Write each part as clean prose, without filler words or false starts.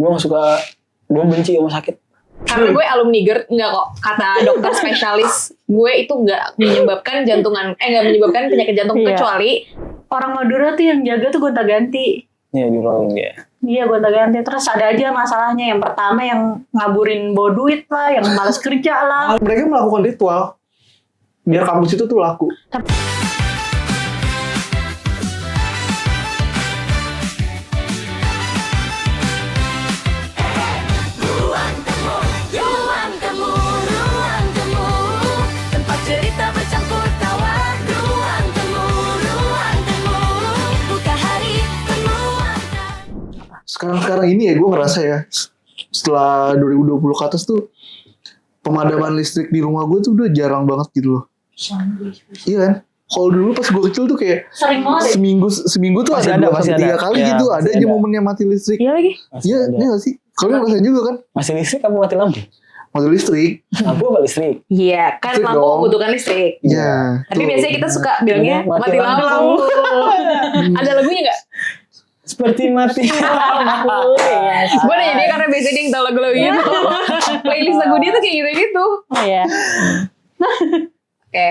Gue gak suka, gue benci rumah sakit. Karena gue alumni GERD, enggak kok. Kata dokter spesialis, gue itu enggak menyebabkan enggak menyebabkan penyakit jantung kecuali orang Madura tuh yang jaga tuh gonta-ganti. Iya di ruang dia. Iya gonta-ganti. Terus ada aja masalahnya. Yang pertama yang ngaburin bawa duit lah, yang malas kerja lah. Mereka melakukan ritual biar kampus itu tuh laku. Sekarang ini ya gue ngerasa ya setelah 2020 ke atas tuh pemadaman listrik di rumah gue tuh udah jarang banget gitu loh. Iya kan? Kalau dulu pas gue kecil tuh kayak sering banget seminggu tuh masih ada 2-3 ada. kali Ya, gitu ada aja ada. momennya mati listrik. Iya lagi. Iya gak sih? Kalian ngerasain juga kan? Masih listrik apa mati lampu? Mati listrik. Lampu apa listrik? iya kan Listrik lampu dong. membutuhkan listrik. Iya. Tapi tuh. biasanya kita suka bilangnya mati lampu. Ada lagunya nggak? Seperti mati lampu. Gue nanya dia karena biasanya dia yang tahu lagu-lagu gitu. Playlist lagu dia tuh kayak gitu-gitu. Oh iya. Oke,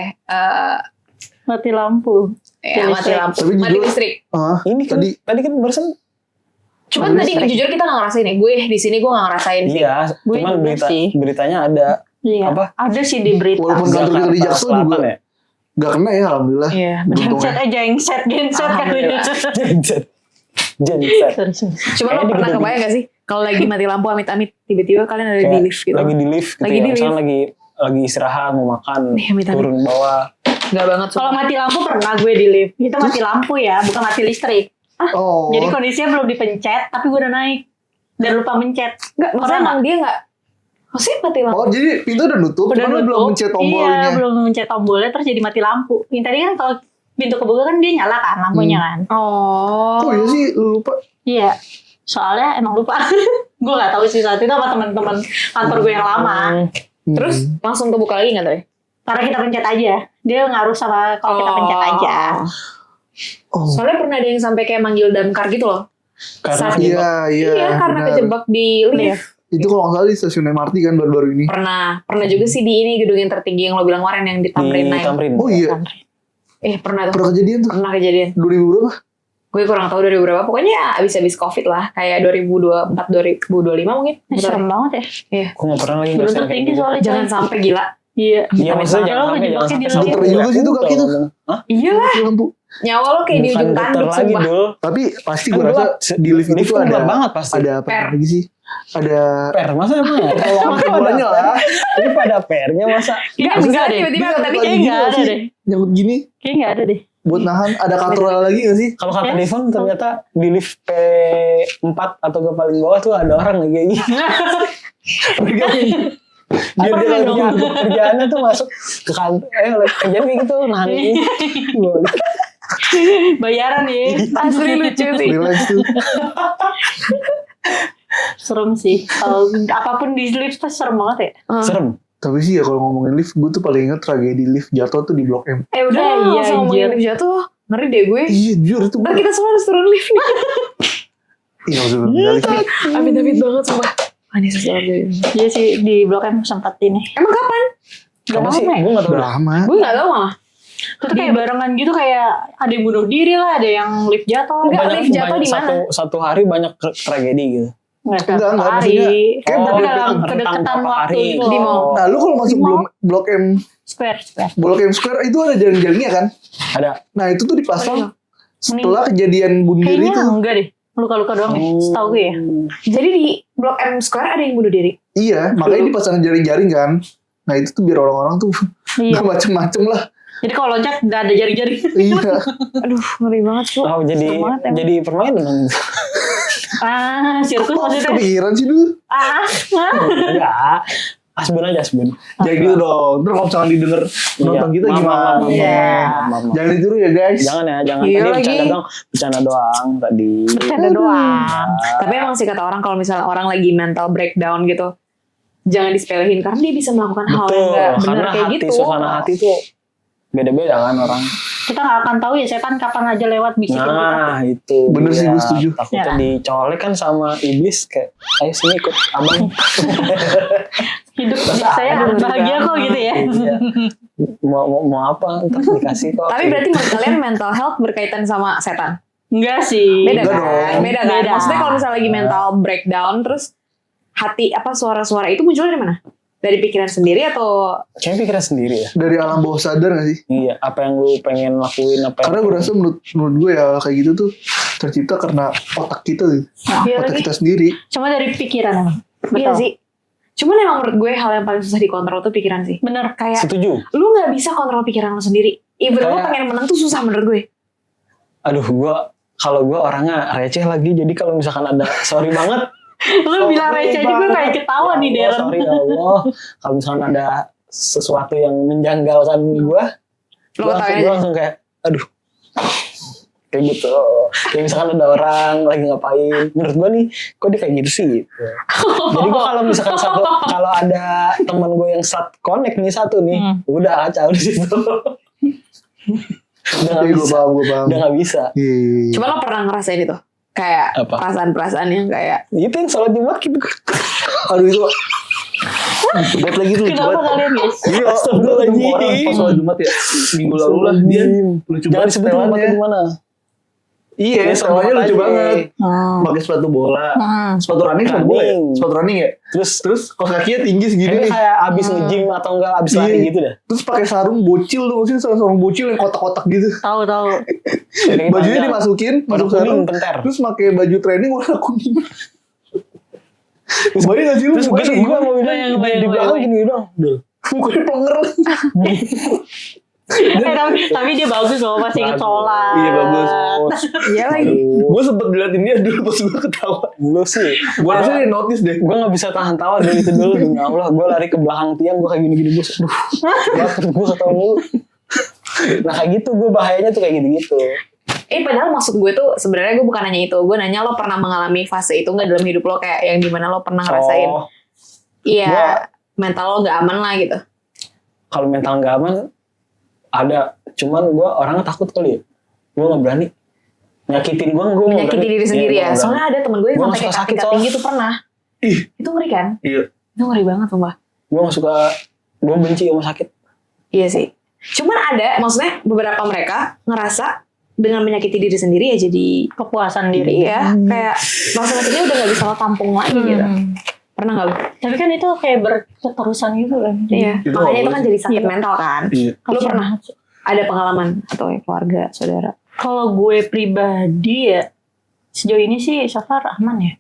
Mati lampu. ya mati lampu, Tapi mati jujur- listrik. Ini kan tadi kan barusan. Cuman tadi jujur kita nggak ngerasain ya. Gue di sini gue nggak ngerasain sih. Iya, Gue cuman juga sih. beritanya ada. Iya. Apa? Ada sih di berita. Walaupun kantor kita di Jakarta Jaksel Selatan juga ya. gak kena ya alhamdulillah. Iya, Genset aja, genset kali. Genset. Genset. Cuma lo Kayaknya pernah di- kebayang gak sih kalau lagi mati lampu amit-amit tiba-tiba kalian ada di Kayak lift gitu? Lagi di lift gitu Lagi ya. di Misalnya lift. lagi istirahat mau makan, Nih, amit-amit. turun ke bawah. Gak banget. Kalau mati lampu pernah gue di lift. Itu mati lampu ya, bukan mati listrik. Oh. Jadi kondisinya belum dipencet, tapi gue udah naik. Dan lupa mencet. Nggak, maksudnya Pernah emang dia nggak. Maksudnya mati lampu. Oh jadi pintu udah nutup, Udah cuman lu belum nutup. mencet tombolnya. Iya, belum mencet tombolnya, terus jadi mati lampu. Yang tadi kan kalau pintu kebuka kan dia nyala kan lampunya kan. Oh. Kok iya sih lu lupa? Iya. Soalnya emang lupa. Gue gak tahu sih saat itu sama teman-teman kantor gue yang lama. Terus langsung kebuka lagi nggak tuh? Karena kita pencet aja. Dia ngaruh sama kalau kita pencet aja. Oh. Soalnya pernah ada yang sampai kayak manggil damkar gitu loh. Karena Saat- Iya, Iya, karena benar. kejebak di lift. Itu kalau nggak salah di stasiun MRT kan baru-baru ini. Pernah juga sih di ini gedung yang tertinggi yang lo bilang kemarin yang di Tamrin di 9. Tamrin. Oh iya, Pernah tuh. pernah kejadian tuh. Pernah kejadian. 2000 berapa? Gue kurang tahu dari berapa. Pokoknya ya abis-abis Covid lah. Kayak 2024, 2025 mungkin. Serem banget ya. Iya. Gue gak pernah lagi Belum ngerasain kayak tertinggi gitu. soalnya. Jangan sampai gila. Iya. Iya maksudnya jangan Lo sampai ngejebaknya di lampu. Geter juga sih tuh kaki tuh. Hah? Iya lah. Mati lampu. Nyawa lo kayak di Bukan ujung geter tanduk lagi sumpah. dul. Tapi pasti Kan gue rasa gelap. di lift itu Lift tuh kan ada gelap banget pasti. Ada apa Per. lagi sih? Ada Per masa emang ya? kalau lampu bolanya lah. Ini pada pernya masa? Enggak, Enggak deh. tiba-tiba Dia tadi lagi kayaknya gini nggak nggak ada sih? deh. Nyangkut gini Kayaknya gak ada deh. buat nahan. Ada kontrol lagi gak sih? Kalau kata Ya. Devon ternyata di lift P4 atau ke paling bawah tuh ada orang lagi kayak gini. Dia kerjaannya tuh masuk ke kantor, kerjaan kayak gitu nahan ini. Bayaran ya. asli lucu sih. Freelance tuh. Serem sih. Kalau apapun di lift tuh serem banget ya. Serem. Tapi sih ya kalau ngomongin lift, gue tuh paling inget tragedi lift jatuh tuh di Blok M. Udah Iya, nggak usah ngomongin anjir. lift jatuh. Ngeri deh gue. Iya jujur itu. Ntar kita semua harus turun lift nih. Iya maksudnya lift. Amit-amit banget sumpah. Aneh sesuatu. Iya sih di Blok M sempat ini. Emang kapan? Apa sih? lama ya? Gue gak tau Udah dah. lama. Gue gak tau malah. Itu kayak barengan gitu kayak ada yang bunuh diri lah, ada yang lift jatuh. Enggak, lift jatuh di mana? Satu hari banyak tragedi gitu. Enggak Enggak, satu hari. maksudnya kayak Tapi berbeda- dalam rentang kedekatan berapa waktu hari. gitu. Di mall. Nah lu kalau masuk Di mall. Blok M Square. Blok M Square itu ada jaring-jaringnya kan? Ada. Nah itu tuh dipasang Oh, setelah kejadian bunuh diri Kayaknya itu. enggak deh. Luka-luka doang ya. Setahu gue ya. Jadi di Blok M Square ada yang bunuh diri. Iya, makanya dipasang jaring-jaring kan. Nah itu tuh biar orang-orang tuh Iya. gak macem-macem lah. Jadi kalau loncat udah ada jari-jari. Iya. Aduh, ngeri banget cu. Oh jadi Serem banget emang. jadi permainan dong. Sirkus Kok maksudnya. kepikiran sih dulu? Enggak. Asbun aja asbun. Jangan gitu dong. Terus kalau misalkan didengar nonton kita gimana? Iya. Jangan ditiru ya guys. Jangan ya, jangan. Iya Tadi lagi. bercanda doang tadi. Bercanda doang. Tapi emang sih kata orang kalau misalnya orang lagi mental breakdown gitu, jangan disepelein karena dia bisa melakukan hal yang Betul, gak benar karena kayak hati, gitu. suasana hati tuh beda-beda kan orang. Kita nggak akan tahu ya setan kapan aja lewat bisikin kita. Nah itu Bener sih, dia. gue setuju. Takutnya Ya. dicolek kan sama iblis kayak ayo sini ikut abang. Hidup saya bahagia kok gitu ya. Iya. mau apa ntar dikasih kok. Tapi berarti menurut kalian mental health berkaitan sama setan? Enggak sih. Beda Enggak kan? dong. Beda kan? Beda. Maksudnya kalau misalnya lagi mental breakdown terus hati suara-suara itu muncul dari mana? Dari pikiran sendiri atau Kayaknya pikiran sendiri ya. Dari alam bawah sadar gak sih? Iya, apa yang lu pengen lakuin apa Karena gue rasa menurut gue ya kayak gitu tuh tercipta karena otak kita tuh. Iya Otak lagi. kita sendiri. Cuma dari pikiran emang. Iya Betul. sih. Cuman emang menurut gue hal yang paling susah dikontrol tuh pikiran sih. Bener. Kayak Setuju. lu nggak bisa kontrol pikiran lu sendiri. Even lu Kayak- pengen menang tuh susah menurut gue. Aduh, kalau gue orangnya receh lagi. Jadi kalau misalkan ada sorry banget. Lu bilang Sorry receh juga banget. kayak ketawa nih Ya Allah, Darren. sorry ya Allah. Kalau misalkan ada sesuatu yang menjanggalkan gue Lu ketawain aja. langsung kayak aduh. Kayak gitu. Kayak misalkan ada orang lagi ngapain. Menurut gue nih, kok dia kayak gitu sih gitu. Jadi gue kalau misalkan kalau ada teman gue yang connect nih satu nih, udah kacau di situ. Udah nggak Iya, gue bisa. paham, gue paham. Udah nggak bisa. Iya. Cuma lo pernah ngerasain itu? Kayak Apa? perasaan-perasaan yang kayak Itu yang sholat Jumat gitu. Aduh itu. Buat lagi tuh lucu Kenapa banget. kalian guys? Iya, Astagfirullahaladzim. orang pas sholat Jumat ya. Minggu lalu lah dia lucu Jangan banget disebutin tempatnya setelannya. di mana. Iya, Ini setelannya sama lucu aja. banget. Hmm. Pakai sepatu bola. Hmm. Sepatu running sepatu bola ya? Running. Sepatu running ya? Terus kos kakinya tinggi segini Ini nih. kayak abis nge-gym atau enggak abis lari Iya. gitu dah. Terus pakai sarung bocil tuh, maksudnya sarung bocil yang kotak-kotak gitu. Tahu. Bajunya dimasukin, warna masuk sarung. kuning penter. Terus pakai baju training warna kuning. Bayang gak sih lu? Terus gue mau bilang Bayang, di belakang bayang. gini dong. Dul. Mukanya plenger. Tapi dia bagus loh, masih inget sholat. Iya, bagus. iya lagi. Gue sempet ngeliatin dia dulu pas gue ketawa. Lu sih. Gue rasa dia notice deh. Gue gak bisa tahan tawa dari itu dulu. Demi Allah. Gue lari ke belakang tiang. Gue kayak gini-gini. Gue ketawa mulu. Nah kayak gitu. Gue bahayanya tuh kayak gitu-gitu. Padahal maksud gue tuh sebenarnya gue bukan nanya itu. Gue nanya lo pernah mengalami fase itu nggak dalam hidup lo kayak yang dimana lo pernah ngerasain? Oh, Iya, mental lo nggak aman lah gitu. kalau mental gak aman ada. Cuman gue orangnya takut kali ya. Gue gak berani. Nyakitin gue Menyakiti diri sendiri ya. Soalnya ada temen gue yang Gua sampai nggak kayak suka sakit kaki tinggi tuh pernah. Ih. Itu ngeri kan? Iya. Itu ngeri banget sumpah. Gue gak suka. Gue benci sama sakit. Iya sih. Cuman ada, maksudnya beberapa mereka ngerasa dengan menyakiti diri sendiri ya jadi Kepuasan diri. iya kayak rasa sakitnya udah gak bisa lo tampung lagi gitu. Pernah gak lo? Tapi kan itu kayak berketerusan gitu kan. Iya. Itu Makanya nggak itu kan boleh. jadi sakit Iya. mental kan. Iya. Lo pernah ada pengalaman atau keluarga, saudara? Kalau gue pribadi ya, sejauh ini sih so far aman ya.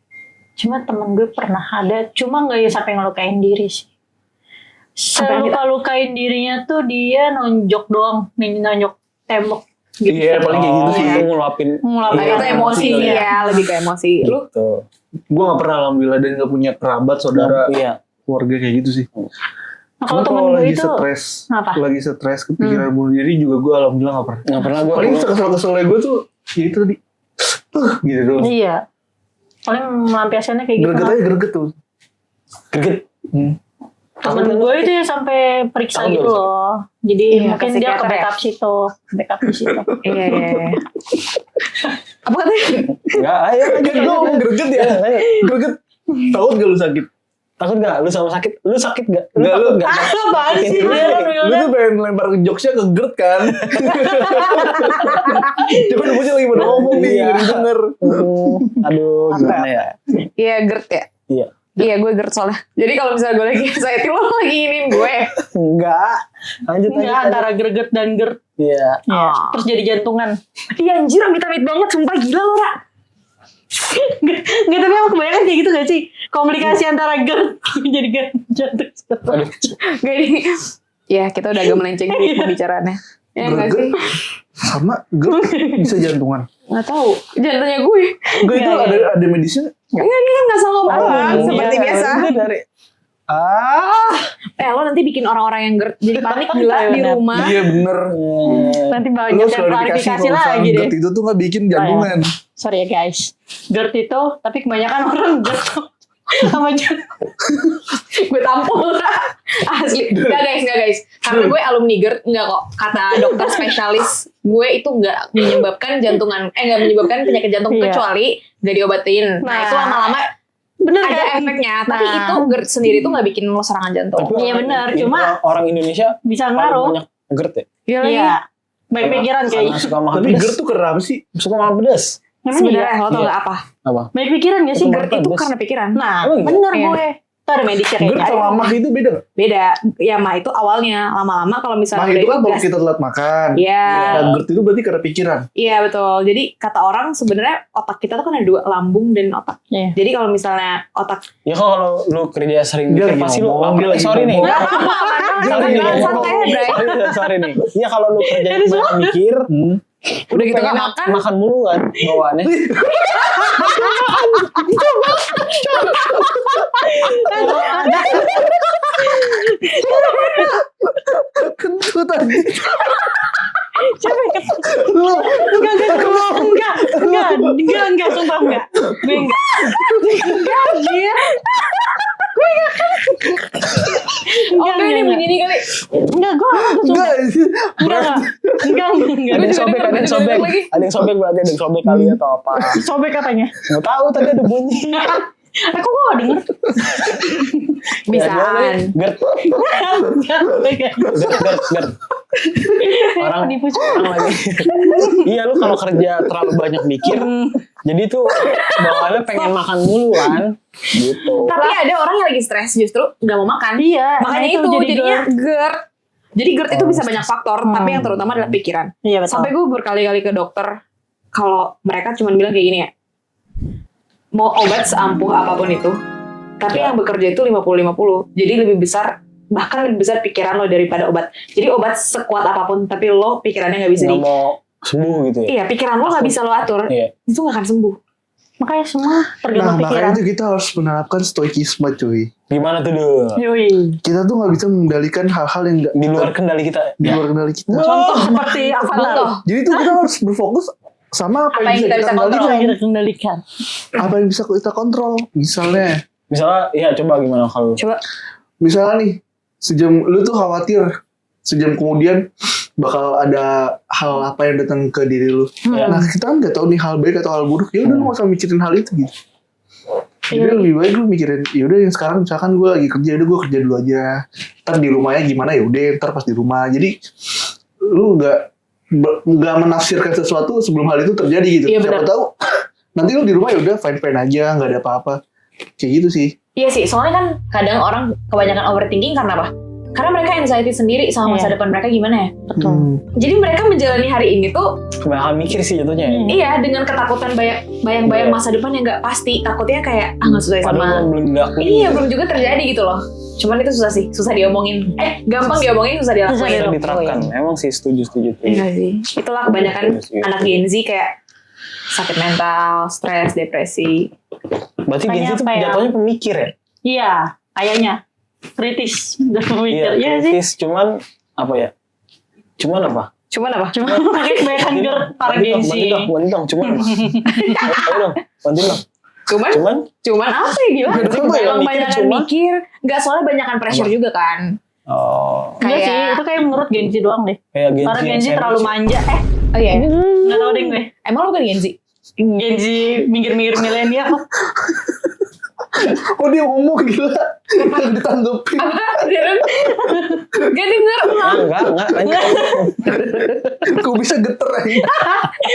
Cuma temen gue pernah ada, cuma gak ya sampai ngelukain diri sih. Sampai Seluka-lukain dirinya tuh dia nonjok doang, nonjok tembok. Gitu. Iya, paling kayak gitu sih. Itu ngelapin. Ngelapin Itu emosi emosi, sih ya. ya, lebih ke emosi. Lu Gitu. Gue gak pernah alhamdulillah dan gak punya kerabat, saudara, Iya. keluarga kayak gitu sih. Nah, kalau Cuma temen kalau gue lagi itu stres, apa? lagi stres kepikiran bunuh diri juga gue alhamdulillah gak pernah. Gak pernah gue. Paling kesel-keselnya gue tuh ya itu tadi. Gitu doang. Iya. Paling melampiaskannya kayak gitu. Greget aja greget tuh. Greget. Temen gue itu ya sampai periksa Tahu gitu nggak, loh. Jadi Iya, mungkin ke dia ke psikiater ya? backup situ. Backup di situ. iya. Apa katanya? Enggak, ayo. Kan gue ngomong greget ya. Greget. Takut gak lu sakit? Takut gak? Lu sama sakit? Lu sakit gak? Nggak, takut lu- gak? Apaan sih? Lu tuh pengen lempar ke jokesnya ke Gert kan. Coba lu lagi pada ngomong nih, Iya. gak didengar. Aduh, gimana ya? Iya, GERD ya? Iya. Iya, gue GERD soalnya. Jadi kalau misalnya gue lagi anxiety, lo lagi inin gue. Enggak. Lanjut Enggak, aja. antara greget dan gerd. Iya. Terus jadi jantungan. Iya anjir, amit-amit banget. Sumpah gila lo, Ra. Nggak, tapi emang kebanyakan kayak gitu gak sih? Komunikasi antara gerd jadi jantung. Gak ini. Ya, kita udah agak melenceng di pembicaraannya. Ya nggak sih? Sama Gert bisa jantungan. Nggak tahu. Jantungnya gue. Gue itu Iya. ada medisnya. Enggak, dia kan nggak salah ngomong. Seperti iya. biasa. Itu dari Lo nanti bikin orang-orang yang GERD jadi panik gila di Bener. rumah. Iya bener. Nanti Lu banyak harus yang klarifikasi kalau lagi deh. Gert itu tuh gak bikin jantungan. Sorry ya guys. GERD itu, tapi kebanyakan orang GERD sama jantung. Gue tampol, Ra. Asli. Enggak guys. Karena gue alumni GERD, enggak kok. Kata dokter spesialis, gue itu enggak menyebabkan enggak menyebabkan penyakit jantung Iya. kecuali enggak diobatin. Nah, itu lama-lama Bener ada kan? efeknya. Tapi Nah. itu GERD sendiri tuh enggak bikin lo serangan jantung. Tapi Iya orang- benar, ini cuma orang Indonesia bisa paling ngaruh. banyak GERD ya. Iya. Baik pikiran Karena kayak. suka makan Tapi pedas. GERD tuh kenapa sih? Suka makan pedas. Emang Sebenarnya iya? lo tau Iya. nggak apa? Apa? Baik pikiran gak sih? Itu GERD itu pedas. karena pikiran. Nah, Emang iya? bener Iya. gue. Itu ada medisnya GERD kayak sama mah itu beda nggak? Beda. Ya mah itu awalnya. Lama-lama kalau misalnya Mah itu kan kalau gas- kita telat makan. Iya. Nah, GERD itu berarti karena pikiran. Iya betul. Jadi kata orang sebenarnya otak kita tuh kan ada dua, lambung dan otak. Iya. Jadi kalau misalnya otak Ya kalau lu kerja sering Dia mikir lagi pasti lu ngomong, dia lagi sorry nih. ngomong. nggak apa-apa, Sorry nih. jangan santai aja, Bray. Sorry nih. Iya kalau lu kerja banyak mikir, Udah gitu pengen nggak makan. makan mulu kan bawaannya. Kentut aja. Siapa yang ketawa? Lu Enggak, sumpah enggak. Gue enggak. Enggak, anjir. Oke nih begini kali. Enggak, gue sumpah. enggak. Enggak. Ada yang sobek, ada yang sobek. Ada yang sobek berarti ada yang sobek kali atau apa. Sobek katanya. Nggak tahu tadi ada bunyi. Aku kok gak denger. Bisaan. GERD. Orang lagi. Iya lu kalau kerja terlalu banyak mikir, jadi tuh bawaannya pengen makan mulu kan, gitu. Tapi ada orang yang lagi stres justru nggak mau makan. Iya. Makanya nah itu jadinya GERD. GERD. Jadi GERD itu bisa banyak faktor, tapi yang terutama adalah pikiran. Iya betul. Sampai gue berkali-kali ke dokter, kalau mereka cuma bilang kayak gini ya, mau obat seampuh apapun itu, tapi yang bekerja itu 50-50. Jadi lebih besar, bahkan lebih besar pikiran lo daripada obat. Jadi obat sekuat apapun, tapi lo pikirannya nggak bisa Nggak mau sembuh gitu ya. Iya, pikiran lo nggak bisa lo atur, Iya. itu nggak akan sembuh. Makanya semua Nah, tergantung pikiran. makanya itu kita harus menerapkan stoikisme, cuy. Gimana tuh dulu? Yoi. Kita tuh nggak bisa mengendalikan hal-hal yang nggak Di luar kendali kita. di luar kendali kita. Contoh seperti apa Contoh, Jadi tuh kita harus berfokus sama apa, yang bisa kita kontrol. kendalikan. kita kendalikan. Apa yang bisa kita kontrol. Misalnya Misalnya, ya coba gimana kalau coba. Misalnya nih, lu tuh khawatir sejam kemudian bakal ada hal apa yang datang ke diri lu. Ya. Nah, kita kan nggak tahu nih hal baik atau hal buruk. Ya udah lu nggak usah mikirin hal itu gitu. Jadi lebih baik lu mikirin, ya udah yang sekarang misalkan gue lagi kerja, udah gue kerja dulu aja. Ntar di rumahnya gimana ya udah, ntar pas di rumah. Jadi lu nggak menafsirkan sesuatu sebelum hal itu terjadi gitu. Iya, Siapa benar. tahu nanti lu di rumah ya udah fine aja, nggak ada apa-apa. Kayak gitu sih. Iya sih, soalnya kan kadang orang kebanyakan overthinking karena apa? Karena mereka anxiety sendiri sama masa Iya. depan mereka gimana ya. Betul. Jadi mereka menjalani hari ini tuh kebanyakan mikir sih jatuhnya ya. iya dengan ketakutan bayang-bayang Iya. masa depan yang nggak pasti. Takutnya kayak nggak sesuai sama. Padahal belum dilakuin. Iya belum juga terjadi gitu loh. Cuman itu susah sih, susah diomongin. Gampang diomongin, susah dilakuin. Bisa diterapkan. Emang sih setuju. Iya sih. Itulah kebanyakan Iya. anak Gen Z kayak sakit mental, stres, depresi. Berarti Gen Z Makanya itu apa ya? jatuhnya pemikir ya? Iya, kayaknya kritis dan pemikir. Iya sih. kritis. Cuman apa ya? Cuman apa? Cuman apa? Cuma pakai kebanyakan GERD para Gen Z. Bantuin dong. Cuman. Ayo dong. Bantuin dong. Cuman apa ya gimana? Berarti kebanyakan Emang mikir banyakan cuma- mikir. Nggak soalnya banyakan pressure juga kan. Oh. Enggak sih, Kayak- itu kayak menurut Gen Z doang deh. Kayak Gen Z. Para Gen yang Z terlalu sandwich. manja. Oh iya. Nggak tahu deh gue. Emang lu kan Gen Z? Gen Z minggir-minggir milenial. Oh dia ngomong gila. Yang ditanggepin. Apa? Darren? Gak denger ulang. Enggak. Lanjut. Kok bisa geter aja.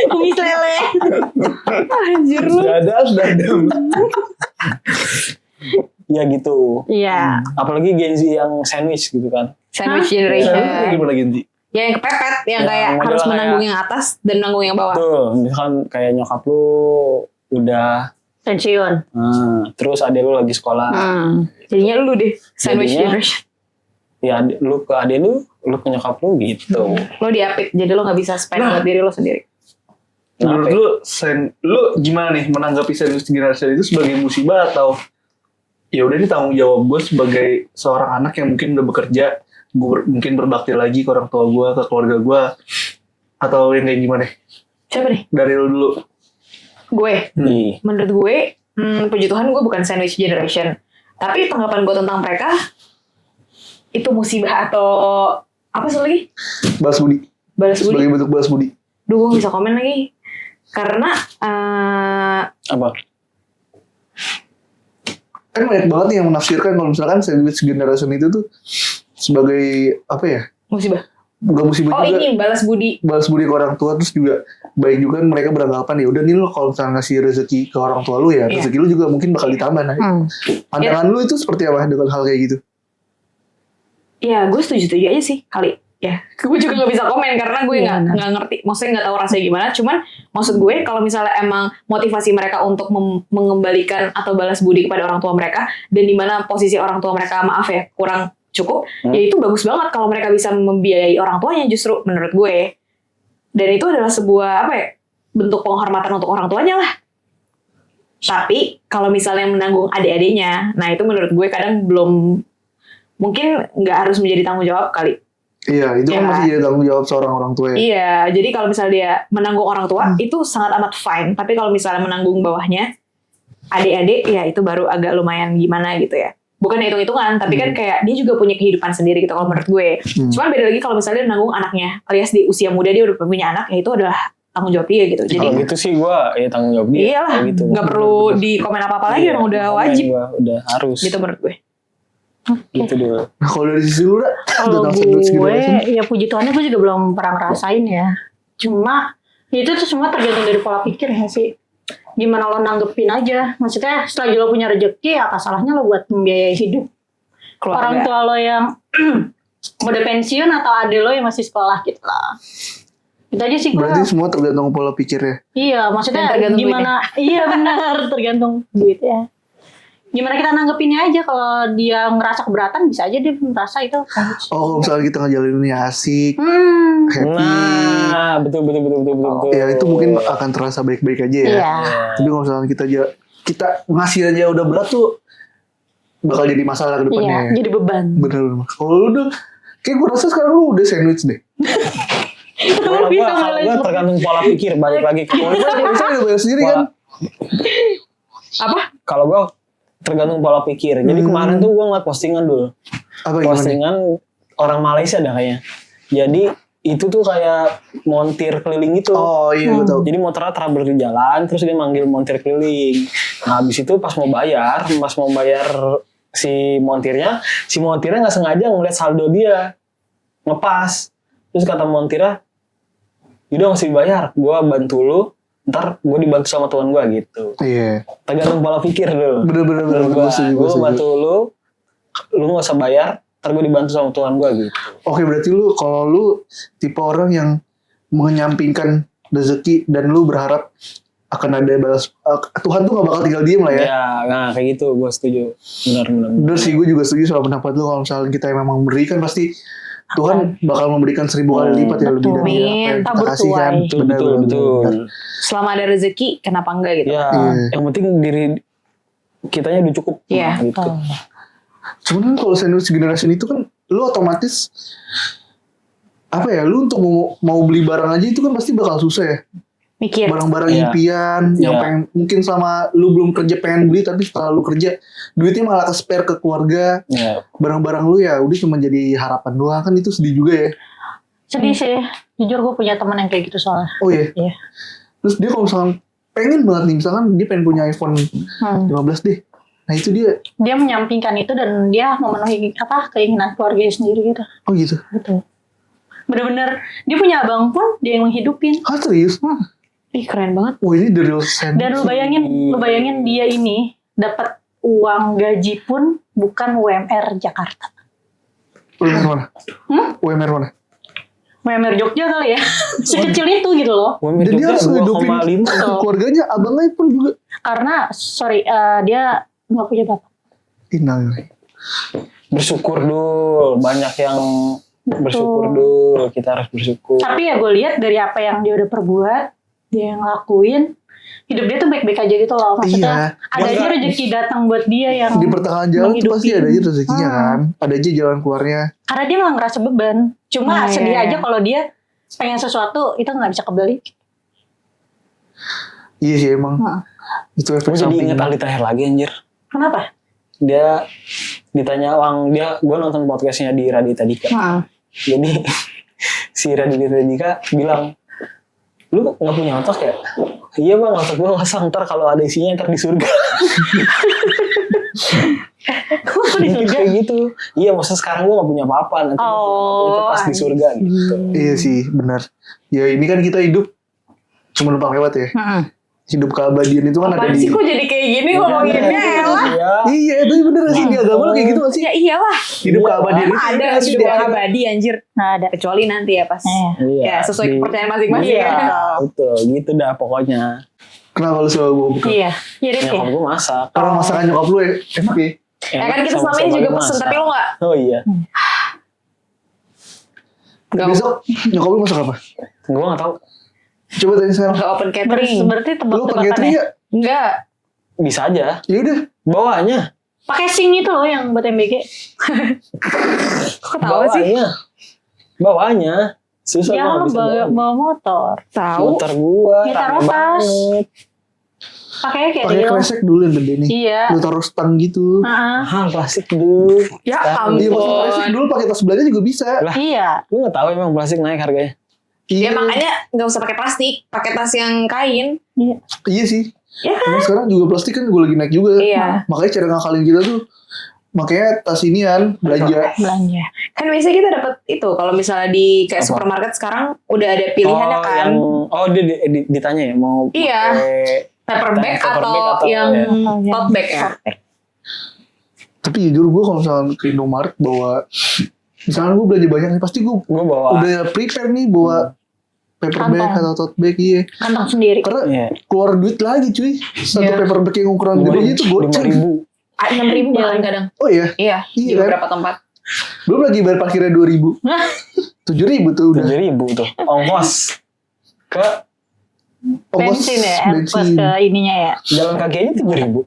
Kumis lele. Anjir lu. Dadam. Ya gitu. Iya. Apalagi Gen Z yang sandwich gitu kan. Sandwich Itu generation. gimana Genji? Ya yang kepepet. Yang Yang kayak model harus kayak- menanggung yang atas dan menanggung yang bawah. Tuh, misalkan kayak nyokap lu udah Pensiun. terus adek lu lagi sekolah. Jadinya lu deh. Sandwich Jadinya- generation. Ya lu ke adek lu ke nyokap lu gitu. Lo diapit. Jadi lo gak bisa spend buat diri lo sendiri. Menurut lu, lu gimana nih menanggapi sandwich generation itu sebagai musibah atau ya udah ini tanggung jawab gue sebagai seorang anak yang mungkin udah bekerja, gue mungkin berbakti lagi ke orang tua gue, ke keluarga gue, atau yang kayak gimana? Siapa nih? Dari lu dulu. Gue. Ih, Menurut gue, puji Tuhan gue bukan sandwich generation. Tapi tanggapan gue tentang mereka, itu musibah atau apa sih lagi? Balas budi. Balas budi. Sebagai bentuk balas budi. Duh, gue bisa komen lagi. Karena Apa? Kan banyak banget nih yang menafsirkan kalau misalkan sandwich generation itu tuh sebagai apa ya? musibah. Bukan musibah Oh juga. ini balas budi. Balas budi ke orang tua, terus juga baik juga kan mereka beranggapan ya udah nih lo kalau misalnya ngasih rezeki ke orang tua lu ya, Iya. rezeki lu juga mungkin bakal ditambah. Nah, pandangan lu itu seperti apa dengan hal kayak gitu? Ya gue setuju aja sih kali. Ya, gue juga gak bisa komen karena gue Iya, nggak ngerti. Maksudnya nggak tahu rasanya gimana. Cuman maksud gue kalau misalnya emang motivasi mereka untuk mengembalikan atau balas budi kepada orang tua mereka dan di mana posisi orang tua mereka maaf ya kurang cukup, ya itu bagus banget kalau mereka bisa membiayai orang tuanya justru menurut gue. Dan itu adalah sebuah apa ya bentuk penghormatan untuk orang tuanya lah. Tapi kalau misalnya menanggung adik-adiknya, nah itu menurut gue kadang belum mungkin nggak harus menjadi tanggung jawab kali. Iya, itu kan Ya. masih jadi tanggung jawab seorang orang tua ya. Iya, jadi kalau misalnya dia menanggung orang tua itu sangat amat fine. Tapi kalau misalnya menanggung bawahnya adik-adik, ya itu baru agak lumayan gimana gitu ya. Bukan hitung-hitungan, tapi kan kayak dia juga punya kehidupan sendiri gitu kalau menurut gue. Cuman beda lagi kalau misalnya dia menanggung anaknya, alias di usia muda dia udah punya anak, ya itu adalah tanggung jawab dia gitu. Jadi Kalau gitu sih gue ya tanggung jawab dia. iyalah, Kayak gitu. nggak perlu di komen apa-apa lagi, Iya, emang udah komen wajib gua, udah harus. gitu menurut gue. Gitu dulu. Nah, kalau dari sisi lu, Kalau tentang sandwich gue, generation, ya puji Tuhannya gue juga belum pernah ngerasain ya. Cuma itu tuh semua tergantung dari pola pikir ya sih. Gimana lo nanggepin aja. Maksudnya selagi lo punya rezeki, apa salahnya lo buat membiayai hidup Keluarga. orang tua lo yang udah pensiun atau adik lo yang masih sekolah gitu lah. Itu aja sih gue. berarti semua tergantung pola pikirnya. Iya, maksudnya Dan tergantung gimana? Iya benar, tergantung duitnya. Gimana kita nanggepinnya aja, kalau dia ngerasa keberatan bisa aja dia merasa itu. Oh, kalau misalnya kita ngejalaninnya asik, happy, Nah, betul. ya itu mungkin akan terasa baik-baik aja ya. Iya. Tapi kalau misalnya kita ngasih aja udah berat tuh bakal jadi masalah ke Iya, depannya. jadi beban. Bener. Kalau lu udah, kayak gue rasa sekarang lu udah sandwich deh. Kalau Bisa gue ngalahin tergantung pola pikir, balik lagi ke pola Kalau misalnya udah bayar sendiri kan, Apa? Kalau gue tergantung pola pikir. Jadi kemarin tuh gue ngeliat postingan dulu. apa gimana? Postingan orang Malaysia dah kayaknya. Jadi itu tuh kayak montir keliling gitu. Oh iya gue tau. Jadi motornya trouble di jalan, terus dia manggil montir keliling. Nah habis itu pas mau bayar si montirnya nggak sengaja ngeliat saldo dia ngepas. Terus kata montirnya, "Yaudah nggak usah dibayar, gue bantu lu, ntar gue dibantu sama tuan gue gitu." Iya. Tergantung pola pikir dulu. Bener. Gue bantu lu nggak usah bayar, ntar gue dibantu sama tuan gue gitu. Oke, berarti kalau lu tipe orang yang menyampingkan rezeki dan lu berharap akan ada balas, Tuhan tuh gak bakal tinggal diem lah ya. Ya, nah kayak gitu, gue setuju. Benar. Bener sih, gue juga setuju sama pendapat lu. Kalau misalnya kita memang memberikan, pasti Tuhan bakal memberikan 1000 kali lipat ya, lebih dari apa yang kita Tabur kasih kan. tuai. Betul. Selama ada rezeki, kenapa enggak gitu? Ya, Iya. yang penting diri kitanya udah cukup. Iya. Gitu. Cuman kan kalau sandwich generation itu kan, lu otomatis apa ya, lu untuk mau beli barang aja itu kan pasti bakal susah ya. Mikir. Barang-barang Iya. impian yang Iya. pengen, mungkin sama lu belum kerja pengen beli, tapi setelah lu kerja duitnya malah ke spare ke keluarga. Ya. Barang-barang lu ya udah cuma jadi harapan doang, kan itu sedih juga ya. Sedih sih. Jujur gue punya teman yang kayak gitu soalnya. Oh iya. Iya. Terus dia kalau misalkan pengen banget nih, misalkan dia pengen punya iPhone 15 deh. Nah itu Dia menyampingkan itu dan dia memenuhi keinginan keluarganya sendiri gitu. oh gitu. Gitu. Bener-bener dia punya abang pun dia yang menghidupin. Ah serius? Ih keren banget. Wah ini the real sandwich. Dan lu bayangin dia ini dapat uang gaji pun bukan UMR Jakarta. UMR mana? UMR mana? UMR Jogja kali ya. Sekecil itu gitu loh. UMR Dan dia Jogja harus ngehidupin 2,5. keluarganya, abangnya pun juga. Karena dia nggak punya bapak. Tinang. Bersyukur dulu, banyak yang bersyukur dulu. Kita harus bersyukur. Tapi ya gue lihat dari apa yang dia udah perbuat, dia yang ngelakuin, hidup dia tuh baik-baik aja gitu loh. Maksudnya ada aja rezeki datang buat dia yang Di pertengahan jalan tuh pasti menghidupin. ada aja rezekinya kan. Ada aja jalan keluarnya. Karena dia nggak ngerasa beban. Cuma Iya, sedih iya. aja kalau dia pengen sesuatu itu nggak bisa kebeli. Iya sih emang. Itu efek Gue jadi samping. inget Aldi Taher lagi anjir. Kenapa? Dia ditanya gue nonton podcastnya di Raditya Dika. Jadi si Raditya Dika bilang, lu nggak punya otak ya? Iya bang, otak gue ngasang, ntar kalau ada isinya ntar di surga. Mungkin kayak gitu. Iya, maksudnya sekarang gue nggak punya apa-apa, nanti itu pas di surga gitu. Iya sih, benar. Ya ini kan kita hidup cuma numpang lewat ya. Hidup keabadian itu kan ada Apaan di. sih kok jadi kayak gini ngomonginnya Ella? Iya. Iya, itu bener sih di agama lo kayak gitu gak sih? Ya iyalah. Hidup keabadian itu Ada pasti hidup ada. abadi anjir. Nah, ada. Kecuali nanti ya pas. Iya. Ya sesuai kepercayaan masing-masing Iya, ya. betul. Gitu dah pokoknya. Kenapa lu selalu bawa bekal? Iya, irit ya. Nyokap gue masak. Karena masakan nyokap lu ya enak ya? Ya kan kita selama ini juga pesen tapi lo gak. Oh iya. Besok nyokap lu masak apa? Gue gak tahu. Coba tanya sekarang. Gak open catering. Berarti Lu pakai tebak-tebakan catering ya. ya? Enggak. Bisa aja. Ya udah. Bawanya. Pakai sing itu loh yang buat MBG. Kok ketawa sih? Bawanya. Susah Ya banget lo bisa bawa. bawa motor. Tahu. Motor gua. Ya, taruh rame tas. banget. Pakai Pakai keril. kresek dulu yang gede nih. Iya. Lu taruh stang gitu. Mahal plastik dulu. Ya Iya, pakai kresek ampun. dulu pakai tas belanja juga bisa. Lah. Iya. Lu gak tahu emang plastik naik harganya. Ya makanya gak usah pakai plastik. Pakai tas yang kain. Iya sih. Ya kan? Emang sekarang juga plastik kan gue lagi naik juga. Iya. Makanya cara ngakalin kita tuh makanya tas inian belanja. Belanja. Kan biasanya kita dapat itu. Kalau misalnya di kayak Apa? supermarket sekarang udah ada pilihannya kan. Dia ditanya ya mau Iya. pakai Paper bag paper atau, bag atau yang ya. tote bag ya. Tapi jujur gue kalau misalnya ke Indomaret bawa misalnya gue belanja banyak nih pasti gue Gue bawa. udah prepare nih bawa paper bag Kantong. atau tote bag iya. Kantong sendiri. Karena Iya. keluar duit lagi cuy. Satu Iya. paper bag yang ukuran gede itu goceng. 5.000. 6.000 bahkan kadang. Oh iya. Iya. Di Iya. beberapa tempat. Belum lagi bayar parkirnya 2.000. 7.000 tuh udah. 7.000 tuh. Ongkos ke Ongkos Bensin ya. Ongkos bensin. ke ininya ya. jalan kaki aja 7.000.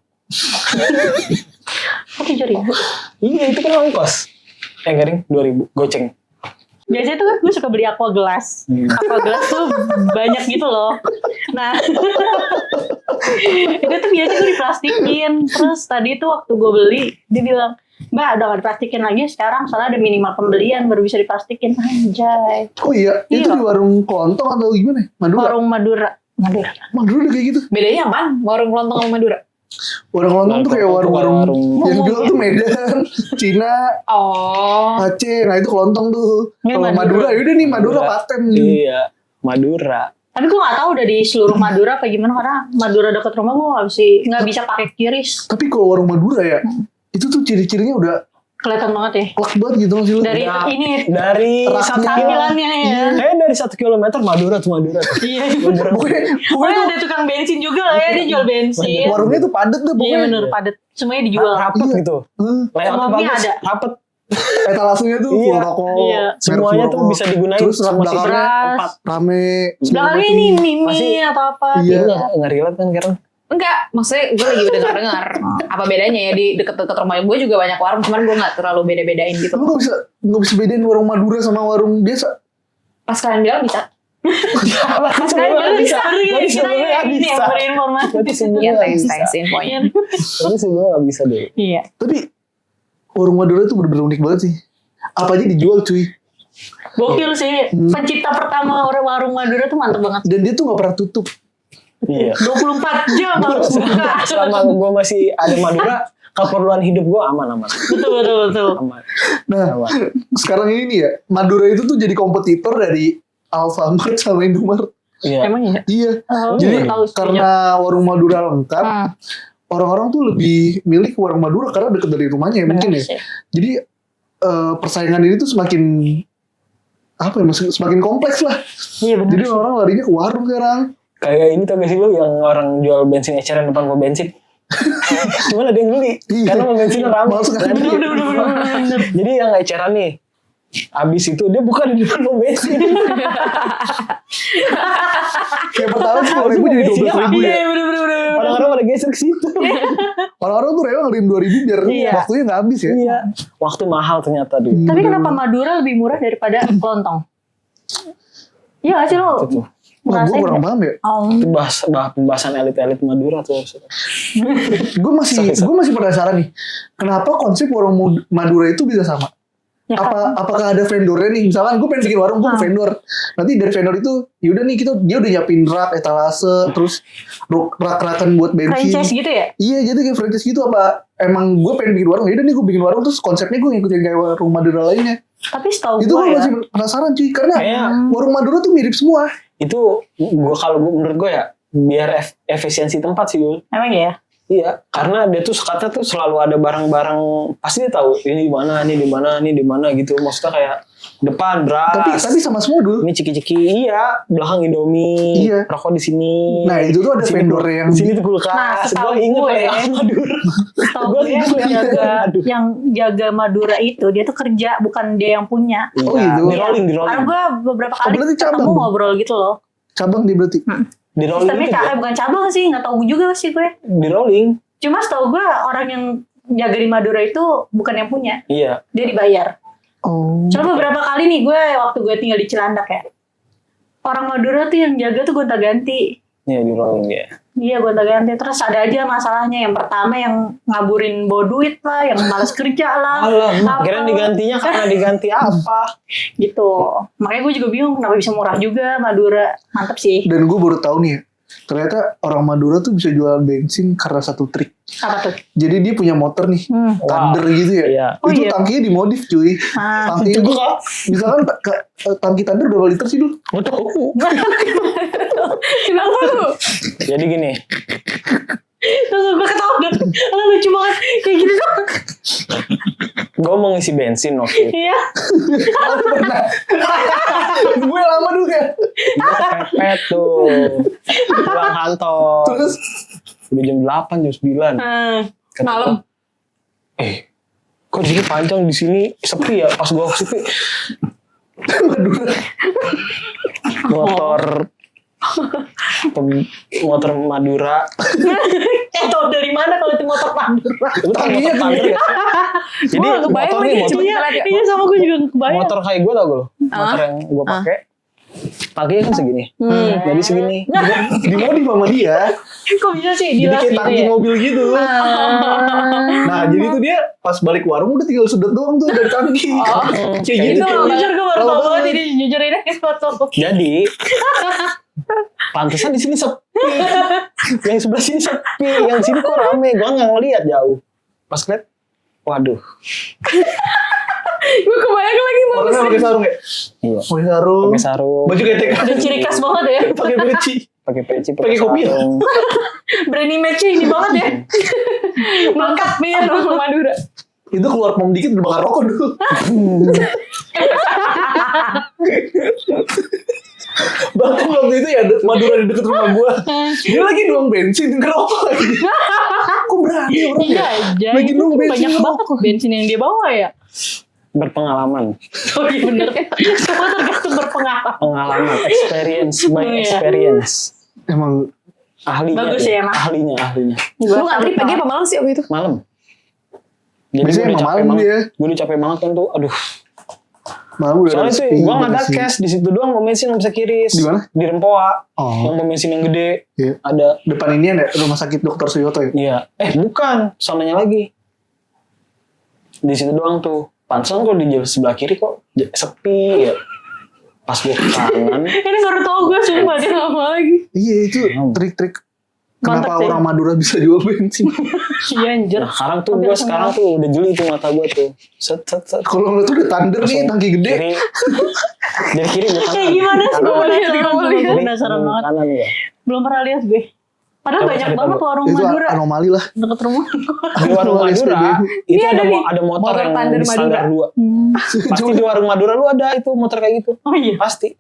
Oh 7.000. Iya itu kan ongkos. Garing 2.000 goceng. Biasanya tuh kan gue suka beli aqua gelas. Aqua gelas tuh banyak gitu loh. Nah, itu tuh biasanya gue diplastikin. Terus tadi tuh waktu gue beli, dia bilang, Mbak udah gak diplastikin lagi sekarang soalnya ada minimal pembelian baru bisa diplastikin. Anjay. Oh iya, itu Iya. di warung kelontong atau gimana? Madura. Warung Madura. Madura udah kayak gitu. Bedanya apaan? Warung kelontong sama Madura? Warung kelontong tuh kayak warung-warung yang jual tuh Medan, Cina, Oh. Aceh. Nah itu kelontong tuh. Ini Kalau Madura. Madura, yaudah nih Madura paten. Iya, Madura. Tapi gue gak tahu udah di seluruh Madura apa gimana karena Madura dekat rumah gue nggak bisa pakai kiris. Tapi kalau warung Madura ya, itu tuh ciri-cirinya udah Kelihatan banget ya. plak banget gitu masih lu. Dari Udah. ini Dari Raknya. 1 kilo. tampilannya ya. Dari 1 kilometer Madura tuh Madura. Iya. Madura. Pokoknya Oh ada tukang bensin juga lah ya, dia jual bensin. warungnya tuh padet Iya tuh pokoknya. bener, padet. Semuanya dijual. Rapet Iya. gitu. Layoutnya Kolomnya bagus. ada. Rapet. Etalasenya tuh Iya. full rokok. Iya. Semuanya tuh bisa digunain Terus sama si belakangnya beras. rame. Belakangnya ini mimi Masih- atau apa. Iya. Nggak relate kan sekarang. Enggak, maksudnya gue lagi dengar-dengar apa bedanya ya di deket-deket rumah gue juga banyak warung, cuman gue nggak terlalu beda-bedain gitu. Lu gak bisa bedain warung Madura sama warung biasa. Pas kalian bilang bisa. Mas Kalian bisa. baru Berarti kita sebelumnya yang ini bisa. yang berinformasi. Berarti sebelumnya Iya, nggak thanks bisa. infonya. Berarti sebelumnya nggak bisa deh. Iya. Tapi warung Madura tuh bener-bener unik banget sih. Apa aja dijual cuy. Gokil sih. Pencipta pertama warung Madura tuh mantep banget. Dan dia tuh gak pernah tutup. Iya. 24 jam harus buka. Selama gue masih ada Madura, keperluan hidup gue aman-aman. Betul. Aman. Nah, Aman. sekarang ini nih ya, Madura itu tuh jadi kompetitor dari Alfamart sama Indomaret. Iya. Emang ya? Iya. Oh, Jadi tahu sih. karena warung Madura lengkap, orang-orang tuh lebih milih ke warung Madura karena deket dari rumahnya ya mungkin ya. Jadi persaingan ini tuh semakin apa ya, semakin kompleks lah. Iya benar. Jadi orang larinya ke warung sekarang. Kayak ini tau gak sih lu yang orang jual bensin eceran depan pom bensin? Cuman ada yang beli. Iya. Karena pom bensin ramai. Males kan? Jadi yang eceran nih. Abis itu dia bukan di depan pom bensin. Kayak pertama 10.000 jadi 12.000 ya. Iya bener. Orang-orang pada geser ke situ. Orang-orang tuh rela ngeluarin 2.000 biar Iya. waktunya gak habis ya. Iya. Waktu mahal ternyata dulu. Tapi kenapa Madura lebih murah daripada kelontong? Iya gak sih lo? Itu. Wah, gue ngerasain kurang nggak? paham ya. Itu pembahasan elit-elit Madura tuh. Gue masih penasaran nih. Kenapa konsep warung Madura itu bisa sama? Ya kan? Apakah ada vendornya nih? Misalkan gue pengen bikin warung, gue ke vendor. Nanti dari vendor itu, yaudah nih dia udah nyiapin rak, etalase, terus rak-rakan buat bensin. Franchise gitu ya? Iya, jadi kayak franchise gitu apa? Emang gue pengen bikin warung, yaudah nih gue bikin warung, terus konsepnya gue ngikutin kayak warung Madura lainnya. Tapi setahu Itu gue gue ya, masih penasaran cuy, karena Kayak- warung Madura tuh mirip semua. Itu menurut gue ya biar efisiensi tempat sih Yul. emang ya? Iya, karena dia tuh sekatnya tuh selalu ada barang-barang, pasti dia tahu ini di mana, ini di mana, ini di mana gitu. Maksudnya kayak depan beras. Tapi sama semua dulu. Ini ciki-ciki, iya, belakang Indomie, Iya. rokok di sini. Nah, itu tuh ada Di sini vendor gua- yang di sini tuh Nah, kulkas. setahu Gue inget gue kayak ya. Madura. Setahu Gua gue gitu ya. Aduh. yang jaga Madura itu dia tuh kerja, bukan dia yang punya. Oh, Iya, gitu. di rolling. Karena gue beberapa Oh, kali berarti cabang ketemu dong? ngobrol gitu loh. cabang dia berarti. Di rolling Sistemnya itu ya? bukan cabang sih, nggak tahu juga sih gue. Di rolling. Cuma setahu gue orang yang jaga di Madura itu bukan yang punya, Iya. dia dibayar. Oh. Soalnya beberapa kali nih gue waktu gue tinggal di Cilandak ya, orang Madura tuh yang jaga tuh gonta-ganti. Iya, di rolling ya. Iya gonta-ganti, terus ada aja masalahnya. Yang pertama yang ngaburin bawa duit lah, yang malas kerja lah. Alah, apa. kira digantinya karena diganti apa? Gitu. Makanya gue juga bingung kenapa bisa murah juga Madura. Mantep sih. Dan gue baru tahu nih ya, ternyata orang Madura tuh bisa jual bensin karena satu trik. Apa tuh? Jadi dia punya motor nih, Thunder gitu ya. Iya. Oh, Itu iya. tangkinya dimodif cuy. Ah, Tangki Itu itu kok. misalkan tangki Thunder berapa liter sih dulu? Gue tahu. kenapa lu? Jadi gini, Tuh gue ketawa udah. Lo lucu banget. Kayak gitu tuh. gue mau ngisi bensin waktu itu. Iya. Pernah. Gue lama dulu ya. Gue kepepet tuh. Pulang kantor. Terus Udah jam 8, jam 9. Kata Malam. gua, kok di sini panjang, di sini sepi ya? Pas gue sepi, Madura. motor Madura. Tau dari mana kalau itu motor Madura? Itu kan Tangkinya motor Thunder gede. ya? Jadi Gua nggak kebayang motor lagi, nih, motor, coba Iya, kita lihat ya. iya sama gue juga kebayang. motor kayak gue tau gue loh. Motor yang gue pakai. Tangkinya kan segini. Jadi segini. Dimodif sama dia. Kok bisa sih? Jadi Dilas kayak gitu tangki ya? mobil gitu. Nah, jadi tuh dia pas balik warung udah tinggal sedot doang tuh dari tangki. Kayak Kayak gitu. Itu loh, jujur gue baru Tahu tau banget banget. ini jujur ini foto. Jadi pantesan di sini sepi. Yang sebelah sini sepi, yang sini kok rame. Gue nggak ngeliat jauh. Pas ngeliat, waduh. Gue kebayang lagi mau Orangnya pakai sarung ya? Iya. Pakai sarung. Pakai sarung, Baju ketek. Udah ciri khas banget ya. Pakai peci. pakai peci, Pakai kopi ya? sarung. Brand image-nya ini banget ya. Melekat nih ya sama Madura. Itu keluar pom dikit udah bakar rokok dulu. Bahkan waktu itu ya Madura di deket rumah gua. Dia lagi nuang bensin ngerokok lagi. Kok berani orang Iya ya? aja. Lagi Itu nunggu bensin banyak banget ngerokok. bensin yang dia bawa ya. Berpengalaman. Oh iya bener. Semua tergantung berpengalaman. Pengalaman, experience by Iya. experience. Emang Ahlinya. Bagus dia. ya, emang. Ahlinya. Lu ngantri pagi apa malam sih waktu itu? Malam. Jadi biasanya gua udah emang capek malam banget. dia. Gue udah capek banget kan tuh. Aduh. malam udah Soalnya ada tuh sepi gue nggak ada bensin. cash di situ doang. Pom bensin nggak bisa kiris. Di mana? Di Rempoa. Oh. Yang pom bensin yang gede. Iya. Ada. Depan ini ada rumah sakit Dr. Suyoto ya? Iya. Bukan. Sananya lagi. Di situ doang tuh. Pantesan kok di sebelah kiri kok sepi ya. Pas gue ke kanan. Ini baru tau gue sumpah dia lama lagi. Iya itu trik-trik. Mantap Kenapa sih. orang Madura bisa jual bensin? Iya anjir. Nah, sekarang tuh udah jeli tuh mata gue tuh. Set. Kalau ngeliat tuh udah Thunder nih, tangki gede. Kiri. Dari kiri gue kanan. Kayak gimana sih? Kanan. Gue penasaran, Kiri. gue penasaran banget. Kanan ya. Belum pernah lihat gue. Padahal Coba banyak cari banget tahu. warung Itu Madura anomali lah. deket rumah. Di warung Keluar Madura SPBU. itu Ini ada nih, ada motor motor yang Thunder di standar Madura. 2. Pasti di warung Madura lu ada itu motor kayak gitu. Oh iya. Pasti.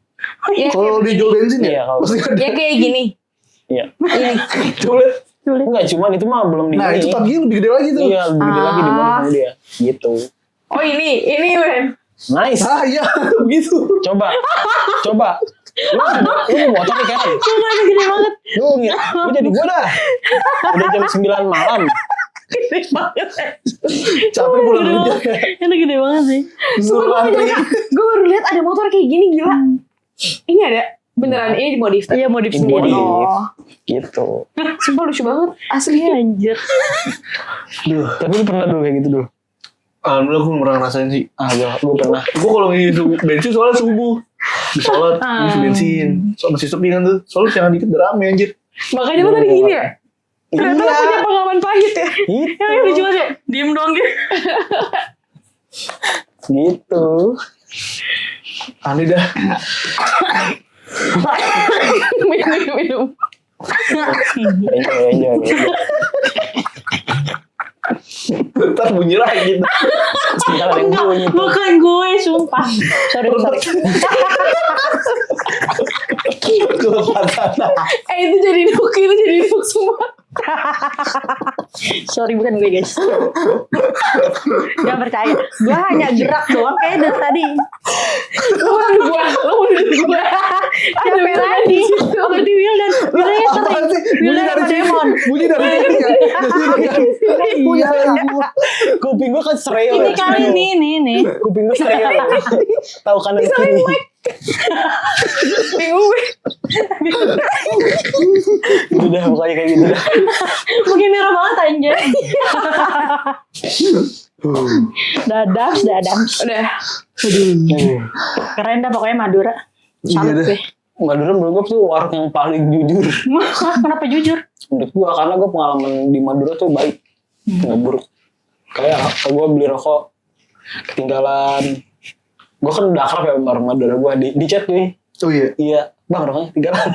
Iya, Kalau dia jual bensin Iya, ya? kalau- Pasti ada. ya kayak gini. Iya. Ini. Sulit. Enggak, cuman itu mah belum di Nah itu tangkinya lebih gede lagi tuh. Iya, lebih gede lagi di mana dia. Gitu. Oh ini Wen. Nice. Ah iya begitu. Coba. Lu mau motor nih kan? Sumpah ini gede banget. Lu jadi gue dah. Udah jam 9 malam. Gede banget. Capek pulang kerja ya. Ini gede banget sih. Suruh antri. Gue baru lihat ada motor kayak gini gila. Ini ada Beneran ini dimodif. Iya modif Ini sendiri. modif. Oh. Gitu. Sumpah lucu banget. Asli Anjir. Duh, Tapi lu pernah dulu kayak gitu dulu? alhamdulillah gue pernah ngerasain sih. Gue pernah. Gue kalau ngisi bensin soalnya subuh. Di sholat, ngisi bensin. So, masih sepi kan tuh. Soalnya jangan dikit udah rame anjir. Makanya lo tadi gini ya. Ternyata lo punya pengalaman pahit ya. Gitu. Ya lucu banget ya. Diem doang gitu. Gitu. Aneh dah. Minum. Enjoy. Ntar bunyi lagi. Sebentar ada yang bunyi tuh. Bukan gue, sumpah. Sorry. Kelepatan. Itu jadi nuk semua. Sorry bukan gue guys. Jangan percaya. Gue hanya gerak doang kayak dari tadi. Lo mau nuduh gua. Sampai tadi. Seperti Wildan. Wildannya Apaan sih? sering. Wildan sama Demon. Bunyi dari sini ya. Bunyi dari gue. Kuping gue kan stereo. Ini ya, kali stereo. ini. Kuping gue stereo. Tahu kanan kiri. Bingung gue. Gitu dah pokoknya kayak gitu dah. Mungkin merah banget anjir. Dadams. Udah. Keren dah pokoknya Madura. Iya Salut dah. gue. Madura menurut gue tuh warung yang paling jujur. Kenapa jujur? Menurut gue karena gue pengalaman di Madura tuh baik. Nggak buruk. Kayak gue beli rokok ketinggalan. Gue kan udah akrab ya sama orang Madura gue di chat gue. Oh iya. Iya, bang rokoknya ketinggalan.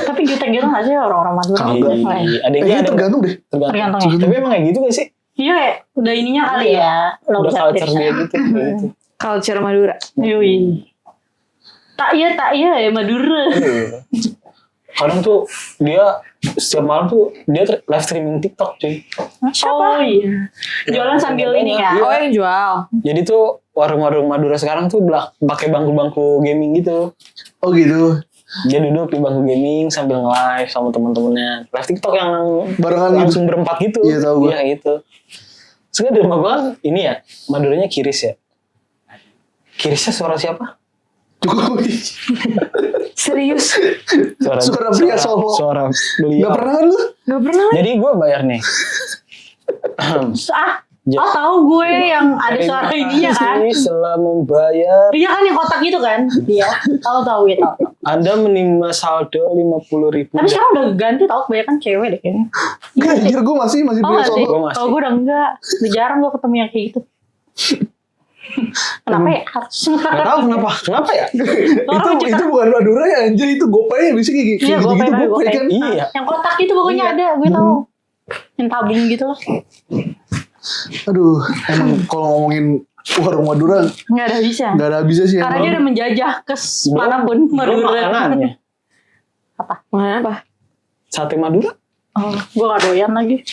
Tapi jutek gitu gak sih orang-orang Madura? Kagak. Ada yang ada Tergantung deh. Tergantung ya. Tapi emang kayak gitu gak sih? Iya ya, udah ininya kali ya. Udah culture dia gitu. Kayak gitu. Culture Madura. Yui. Tak iya ya Madura. Aduh. Kadang tuh dia setiap malam tuh dia live streaming TikTok cuy. Oh iya. Jualan sambil ini kan. Oh yang jual. Jadi tuh warung-warung Madura sekarang tuh pakai bangku-bangku gaming gitu. Oh gitu. Dia duduk di bangku gaming sambil nge-live sama teman-temannya. Live TikTok yang Barengan langsung berempat gitu. Iya, tahu gue. Iya gitu. Sebenarnya di rumah gue kan ini ya, Maduranya Kiris ya. Kirisnya suara siapa? Jokowi. Serius. Suara pria solo. Suara beliau. Gak pernah kan lu? Gak pernah. Jadi gue bayar nih. Oh tahu gue yang ada suara ininya kan. Setelah membayar, Iya kan yang kotak gitu kan. Iya. Tahu ya tahu. Anda menerima saldo 50.000. Tapi sekarang udah ganti tahu kebanyakan cewek deh kayaknya. Gak anjir gue masih Oh pria nggak sih? solo. Gue masih. Oh gue udah enggak. Udah jarang gue ketemu yang kayak gitu. Kenapa ya? Gak tau kenapa ya? Itu bukan Madura ya anjir, itu Gopay bisa kayak Iya, gitu-gitu Gopay, Gopay kan. Iya. Yang kotak itu pokoknya ada, gue tahu. Yang tabung gitu loh. Aduh, emang kalau ngomongin warung Madura Nggak ada bisa. gak ada habisnya sih. Karena dia udah menjajah ke manapun Belum Madura. makanannya. Apa? Apa? Sate Madura. Oh, gue gak doyan lagi.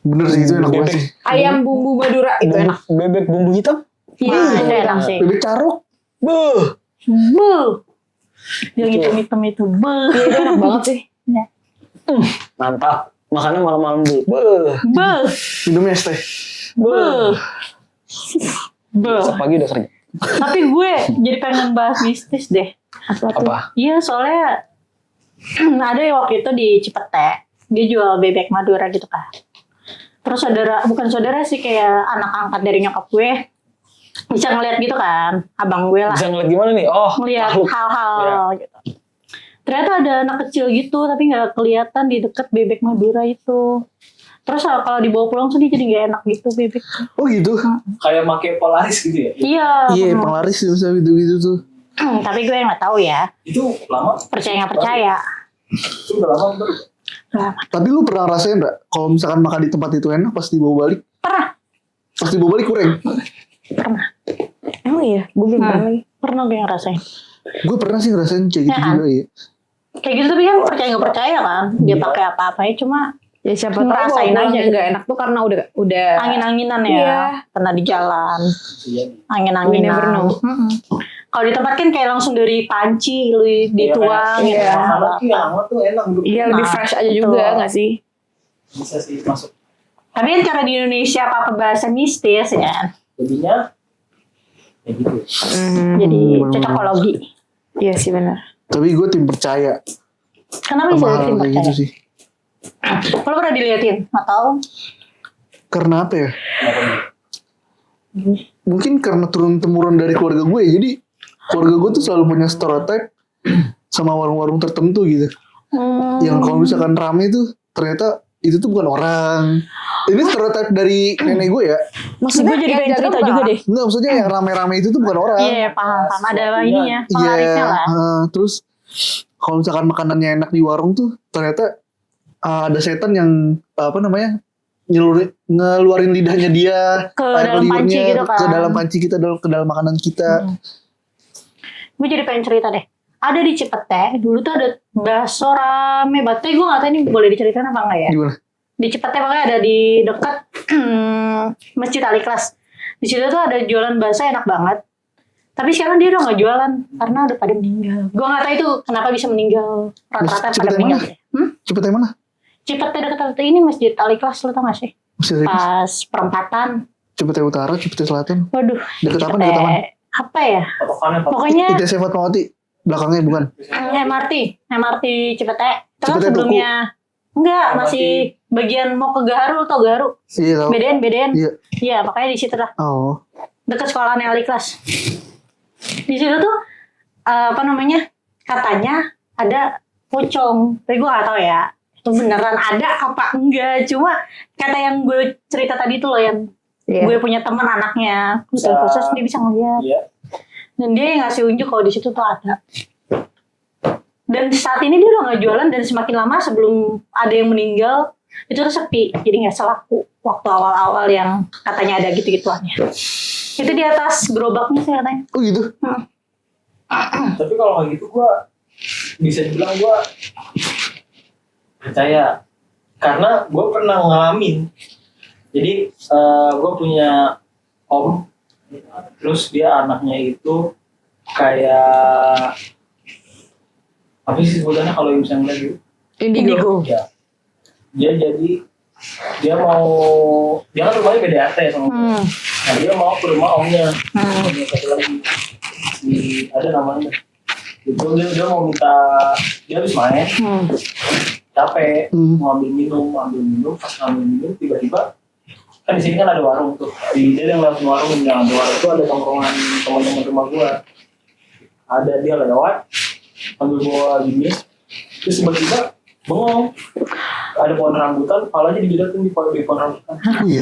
Bener sih itu enak banget sih. Ayam bumbu Madura itu enak. Bebek bumbu hitam. Iya, itu enak sih. Bebek caruk. Buh. Beuh. Yang hitam-hitam itu. Beuh. Iya itu enak banget sih. Mantap. Makannya malam-malam dulu. Buh. Beuh. Minumnya es teh. Beuh. Beuh. Besok pagi udah kerja. Tapi gue jadi pengen bahas bisnis deh. Apa? Iya, soalnya ada yang waktu itu di Cipete. Dia jual bebek Madura gitu kan. Terus bukan saudara sih, kayak anak angkat dari nyokap gue. Bisa ngeliat gitu kan, abang gue lah. Bisa ngeliat gimana nih? Oh, Ngeliat makhluk. hal-hal gitu. Ternyata ada anak kecil gitu, tapi nggak kelihatan di deket bebek Madura itu. Terus kalau dibawa pulang tuh dia jadi nggak enak gitu bebek. Oh gitu. Kayak pakai Polaris gitu ya? Iya. Iya, penglaris sih bisa gitu-gitu tuh. Tapi gue nggak tahu ya. Itu lama? Percaya nggak percaya. Itu udah lama baru. Lama. Tapi lu pernah rasain gak kalau misalkan makan di tempat itu enak pas dibawa balik? Pernah. Pas dibawa balik kurang? Pernah. Emang iya? Gue belum pernah lagi. Pernah gue ngerasain. Gue pernah sih ngerasain kayak gitu Ya kan? juga ya. Kayak gitu tapi kan percaya nggak percaya kan. Dia pakai apa-apa ya cuma Ya siapa tahu ngerasain bawa aja. yang nggak enak tuh karena udah angin-anginan ya. Iya. Pernah di jalan. Iya. Angin-anginan. We never know. Kalau di tempat kan kayak langsung dari panci lu dituang Iya. gitu kan. Yang hangat tuh enak. Iya lebih Nah, fresh aja betul. juga nggak sih? Bisa sih masuk. Tapi kan karena di Indonesia apa bahasa mistis ya. Jadinya kayak gitu. Jadi cocokologi. Iya sih benar. Tapi gue tim percaya Kenapa bisa sama hal tim kayak percaya? gitu sih. Lo pernah diliatin? Atau Karena apa ya? Mungkin karena turun temurun dari keluarga gue. Jadi keluarga gue tuh selalu punya stereotype sama warung-warung tertentu gitu. Yang kalau misalkan rame tuh ternyata itu tuh bukan orang. Ini stereotype dari nenek gue ya. Maksudnya gue jadi yang pengen jaga cerita bukan juga orang. deh. Enggak, maksudnya yang rame-rame itu tuh bukan orang. Iya, paham. Ada ini ya, Iya, penglarisnya lah. terus kalau misalkan makanannya enak di warung tuh ternyata ada setan yang apa namanya ngeluarin lidahnya dia Ke air dalam panci liurnya gitu kan. ke dalam panci kita ke dalam makanan kita. Gue jadi pengen cerita deh. Ada di Cipete, dulu tuh ada bakso rame banget. Tapi gue gak tahu ini boleh diceritain apa enggak ya. Gimana? Di Cipete makanya ada di dekat Masjid Al-Ikhlas. Di situ tuh ada jualan bakso enak banget. Tapi sekarang dia udah gak jualan karena udah pada meninggal. Gue gak tahu itu kenapa bisa meninggal. Rata-rata Cipete pada meninggal. mana? Cepet yang mana? Cipete dekat ini Masjid Al-Ikhlas, lo tau gak sih? Masih ada Pas perempatan. Cepet utara, Cepet selatan. Waduh. Deket apa? Cipete. Deket apa? Apa ya? Patokannya apa? Pokoknya ITC Fatmawati belakangnya bukan? MRT Cipete. Itu kan Cipete sebelumnya enggak, MRT. masih bagian mau ke Garu atau Garu. Iya tahu. Bedain. Iya. Iya, makanya di situ lah. Oh. Dekat sekolahan Al-Ikhlas. Di situ tuh apa namanya? Katanya ada pocong. Tapi gue gak tahu ya. Itu beneran ada apa enggak. Cuma kata yang gue cerita tadi tuh loh yang gue punya teman anaknya Bisa. khusus dia bisa ngeliat. Iya. Dan dia yang ngasih unjuk kalau di situ tuh ada. Dan saat ini dia udah nggak jualan dan semakin lama sebelum ada yang meninggal itu tuh sepi. Jadi nggak selaku waktu awal-awal yang katanya ada gitu-gituannya. Itu di atas gerobaknya sih katanya. Oh gitu. Tapi kalau kayak gitu gue bisa dibilang gue percaya karena gue pernah ngalamin. Jadi gue punya om, terus dia anaknya itu kayak apa sih sebutannya kalau yang bisa ngeliat gitu? Indigo. Ya. Dia jadi dia kan rumahnya beda RT sama gue. Nah dia mau ke rumah omnya, omnya satu lagi ada namanya. Itu dia mau minta dia habis main, capek, mau ambil minum, pas ngambil minum tiba-tiba kan di sini kan ada warung tuh, dia yang lewat warung, yang ada warung itu ada tongkrongan teman-teman rumah gua, ada dia lewat ambil bawa gini, terus tiba-tiba bengong, ada pohon rambutan, kepalanya dijidatin di pohon rambutan. Oh iya.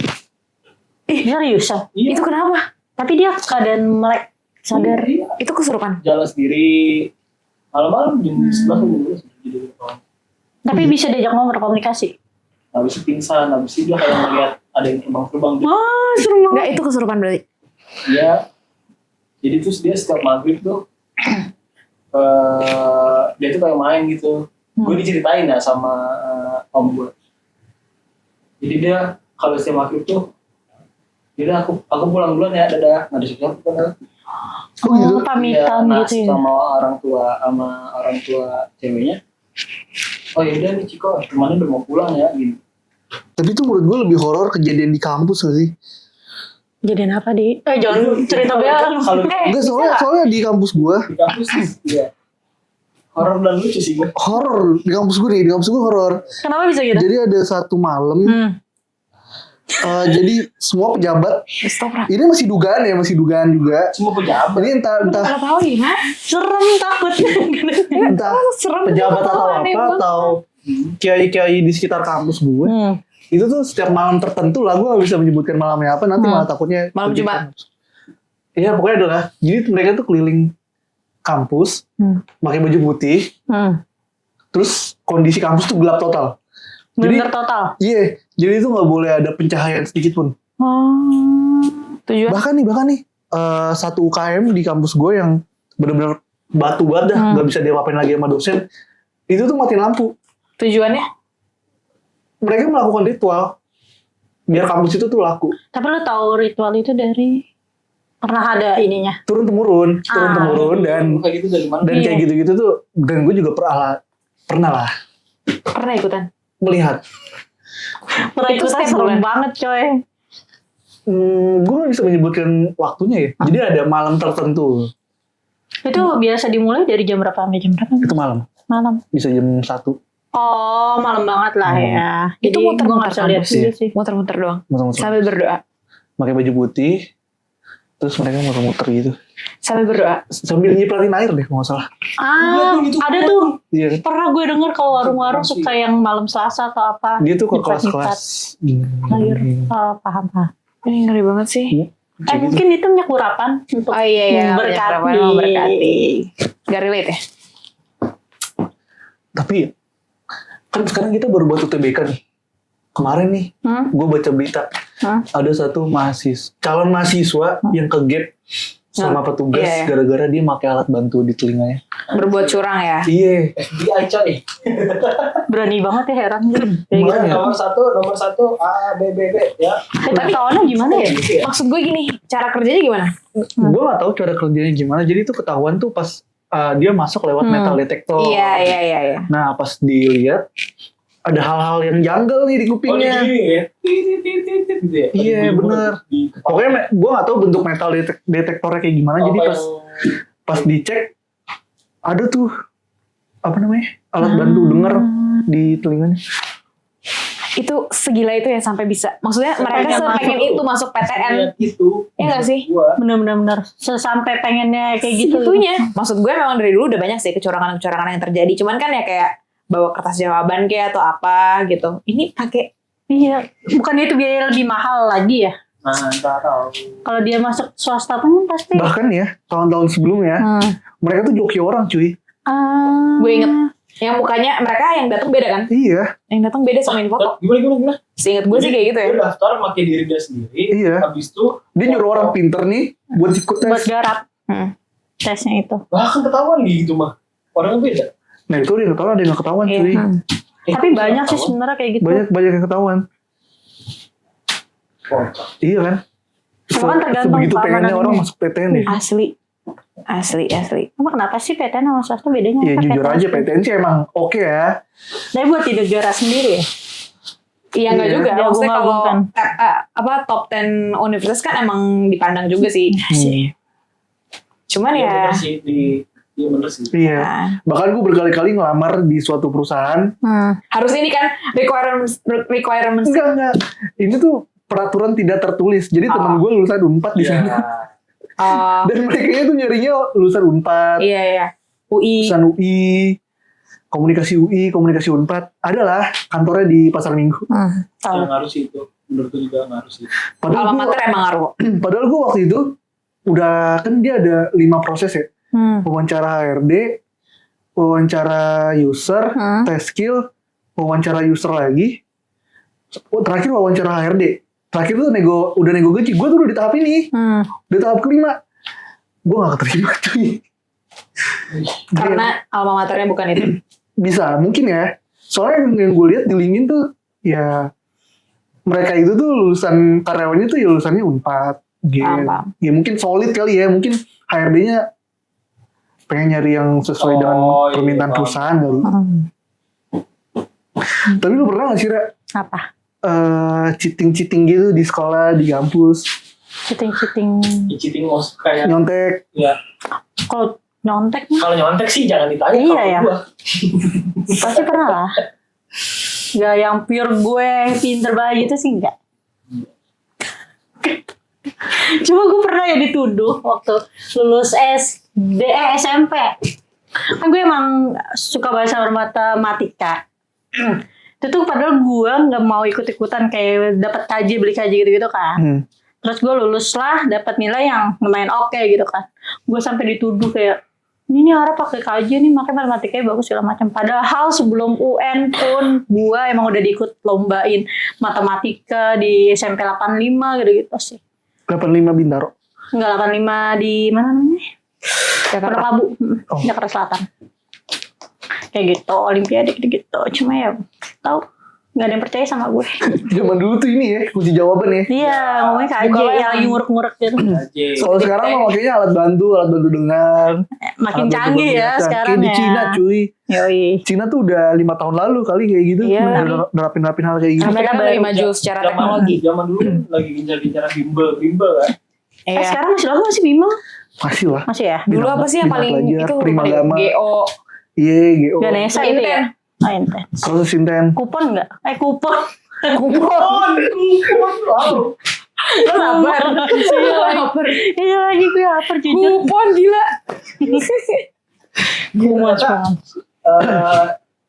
Serius ah? Iya. Itu kenapa? Tapi dia keadaan melek sadar. Iya. Itu kesurupan. Jalan sendiri malam-malam jam 11 jam 12 jadi Tapi bisa diajak ngomong komunikasi. habis itu pingsan, habis itu dia kayak ngeliat ada yang terbang-terbang gitu. Wah, seru banget. Enggak, itu kesurupan berarti. Dia jadi terus dia setiap maghrib tuh dia tuh kayak main gitu. Gue diceritain ya sama om gue. Jadi dia kalau setiap maghrib tuh yaudah aku pulang duluan ya, dadah, nggak ada siapa kan. Oh gitu. Pamitan Dia nas gitu ya. sama orang tua ceweknya. Oh yaudah nih Ciko, temannya udah mau pulang ya gitu. Tapi itu menurut gue lebih horor kejadian di kampus gak sih? Jadian apa di? Jangan cerita bel. Kalau Enggak, soalnya di kampus gue di kampus iya. Horor dan lucu sih gue. horor. Di kampus gue horor. Kenapa bisa gitu? Jadi ada satu malam jadi semua pejabat Stop lah. ini masih dugaan juga. Semua pejabat. Ini entah Kalau tahu ya, serem takut. entah Serem pejabat itu atau aneh apa banget. atau kiai-kiai di sekitar kampus gue. Itu tuh setiap malam tertentu lah, gue gak bisa menyebutkan malamnya apa, nanti malah takutnya Malam Jumat. Iya pokoknya adalah jadi mereka tuh keliling kampus pakai baju putih, terus kondisi kampus tuh gelap total. Bener total. Iya, jadi itu nggak boleh ada pencahayaan sedikit pun. Tujuan. Bahkan nih satu UKM di kampus gue yang benar-benar batu banget dah, nggak bisa diapa-apain lagi sama dosen. Itu tuh matiin lampu. Tujuannya? Mereka melakukan ritual biar kampus itu tuh laku. Tapi lo tahu ritual itu dari pernah ada ininya. Turun temurun dan kayak gitu dari mana? kayak gitu-gitu tuh. Dan gue juga pernah lah Pernah ikutan? melihat. Pernah Itu ikutan setiap serem bulan. banget coy. Gue gak bisa menyebutkan waktunya ya. Jadi ada malam tertentu. Itu biasa dimulai dari jam berapa sampai jam berapa? Itu malam. Malam. Bisa jam 1. Oh, malam banget lah ya. Itu Jadi gue muter-muter nggak bisa lihat kampus dulu sih. Muter-muter doang. Muter-muter. Sambil berdoa. Pakai baju putih. Terus mereka muter-muter gitu. Sambil berdoa. Sambil nyipratin air deh kalau nggak salah. Ada tuh. Iya kan? Pernah gue denger kalau warung-warung suka yang malam Selasa atau apa. Dia tuh ke Nyiprat-nyiprat kelas-kelas. air. Oh, paham. Ini ngeri banget sih. Kayak gitu. Mungkin itu minyak urapan untuk Oh iya, memberkati. Gak relate ya? Tapi kan sekarang kita baru buat UTBK nih. Kemarin nih, gue baca berita. Ada satu calon mahasiswa yang ke gap sama petugas Iya, iya. gara-gara dia pakai alat bantu di telinganya. Berbuat curang ya? Iya. FBI coy. Berani banget ya, heran gitu. Kayak gitu. Makanya. Nomor satu A B B B ya. Tapi ketahuannya gimana ya? Maksud gue gini, cara kerjanya gimana? Gue gak tahu cara kerjanya gimana. Jadi itu ketahuan tuh pas dia masuk lewat metal detector. Iya. Nah pas dilihat ada hal-hal yang janggal nih di Oh kupingnya. ini ya. Tit gitu ya. Iya, Ada bener. di kepala. Pokoknya gue gak tahu bentuk metal detektornya kayak gimana. Jadi Apa pas dicek ada tuh apa namanya alat bantu denger di telinganya. Itu segila itu ya sampai bisa. Maksudnya mereka Sepengen sepengen masuk. itu masuk PTN. Lihat itu. Ya nggak sih? Gua. Bener-bener sesampai pengennya kayak gitu. Segitunya. Maksud gue memang dari dulu udah banyak sih kecurangan-kecurangan yang terjadi. Cuman kan ya kayak bawa kertas jawaban kayak atau apa gitu. Ini pakai Iya, bukannya itu biaya lebih mahal lagi ya? Nah, entar tahu. Kalau dia masuk swasta pun pasti. Bahkan ya tahun-tahun sebelumnya mereka tuh joki orang cuy. gue inget yang mukanya mereka yang datang beda kan? Iya. Yang datang beda sama yang foto. Gimana? Seinget gue sih kayak gitu ya. Dia daftar pakai diri dia sendiri. Iya. Habis itu Dia nyuruh orang pinter nih buat ikut buat tes. garap tesnya itu. bahkan ketahuan gitu mah. Orangnya beda. Nah itu dia ketahuan, ada yang nggak ketahuan Iya. cuy. Tapi banyak sih sebenarnya kayak gitu. Banyak yang ketahuan. Iya kan? Cuma kan tergantung Sebegitu pengennya keamanannya. orang masuk PTN ya. Asli. Emang kenapa sih PTN sama swasta bedanya? Ya apa jujur aja PTN sih emang oke ya. Tapi buat di negara sendiri ya? Iya enggak Iya. juga. Dia Maksudnya kalau gabungkan. apa top 10 universitas kan emang dipandang juga sih. Cuman Iya ya bener sih Iya bener sih. Iya. nah, Bahkan gue berkali-kali ngelamar di suatu perusahaan. harus ini kan requirements. Enggak. Ini tuh peraturan tidak tertulis. Jadi temen gue lulusan Unpad di sana. Oh, Dan mereka tuh nyarinya lulusan Unpad, iya. UI. lulusan UI, komunikasi Unpad. Adalah kantornya di Pasar Minggu. Yang harus itu. Menurut gue juga harus itu. Alma mater emang ngaruh. Padahal gue waktu itu udah kan dia ada 5 proses ya. Wawancara HRD, wawancara user, tes skill, wawancara user lagi, terakhir wawancara HRD. Terakhir tuh udah nego gaji. Gue tuh udah di tahap ini, di tahap kelima. Gue gak keterima cuy. Karena alma maternya bukan itu. Bisa, mungkin ya. Soalnya yang gue lihat di LinkedIn tuh ya mereka itu tuh lulusan karyawannya tuh ya lulusannya Unpad. Paham. Ya mungkin solid kali ya. Mungkin HRD-nya pengen nyari yang sesuai dengan Oh, iya, permintaan paham. perusahaan kali. Tapi lu pernah gak sih Ra? Apa? Cheating gitu di sekolah, di kampus, Cheating. Cheating most kayak nyontek. ya. Kalau nyontek mah Kalau nyontek sih jangan ditanya. Iya, kalau ya. gua. pasti pernah lah. Gak yang pure gue pinter banget gitu sih enggak. Cuma gue pernah ya dituduh waktu lulus SMP. Kan gue emang suka bahasa matematika. Itu tuh padahal gue nggak mau ikut-ikutan kayak dapat KJ beli KJ gitu-gitu kan. Terus gue lulus lah, dapat nilai yang lumayan oke gitu kan. Gue sampai dituduh kayak ini orang pakai KJ nih makanya matematikanya bagus segala macam. Padahal sebelum UN pun gue emang udah diikut lombain matematika di SMP 85 gitu-gitu sih. 85 Bintaro. Enggak 85 di mana namanya? Pondok Labu, Oh. Jakarta Selatan. Kayak gitu, olimpiade gitu-gitu. Cuma ya tahu nggak ada yang percaya sama gue. Zaman dulu tuh ini ya, kunci jawaban ya. Iya, ngomongnya KJ Bukan yang lagi ngurek-ngurek gitu. Aja. Kalau sekarang mah makanya alat bantu dengar. Makin alat bantu canggih ya penglihatan. sekarang Kayak di ya. Cina cuy. Yoi. Cina tuh udah 5 tahun lalu kali kayak gitu. Iya. Udah nerapin hal kayak gitu. Mereka baru lebih maju secara teknologi. Zaman dulu lagi gencar-gencar bimbel kan. Eh sekarang masih laku masih bimbel? Masih lah. Masih ya? Dulu apa sih yang Bina paling Pelajar, itu Prima paling Gama. GO? Iya, GO. Ganesha itu ya? Oh, intens. Kasus Inten. Kupon enggak? Kupon. Kupon. Wow. Lo lapar. Lapar. Iya lagi gue lapar jujur. Kupon gila.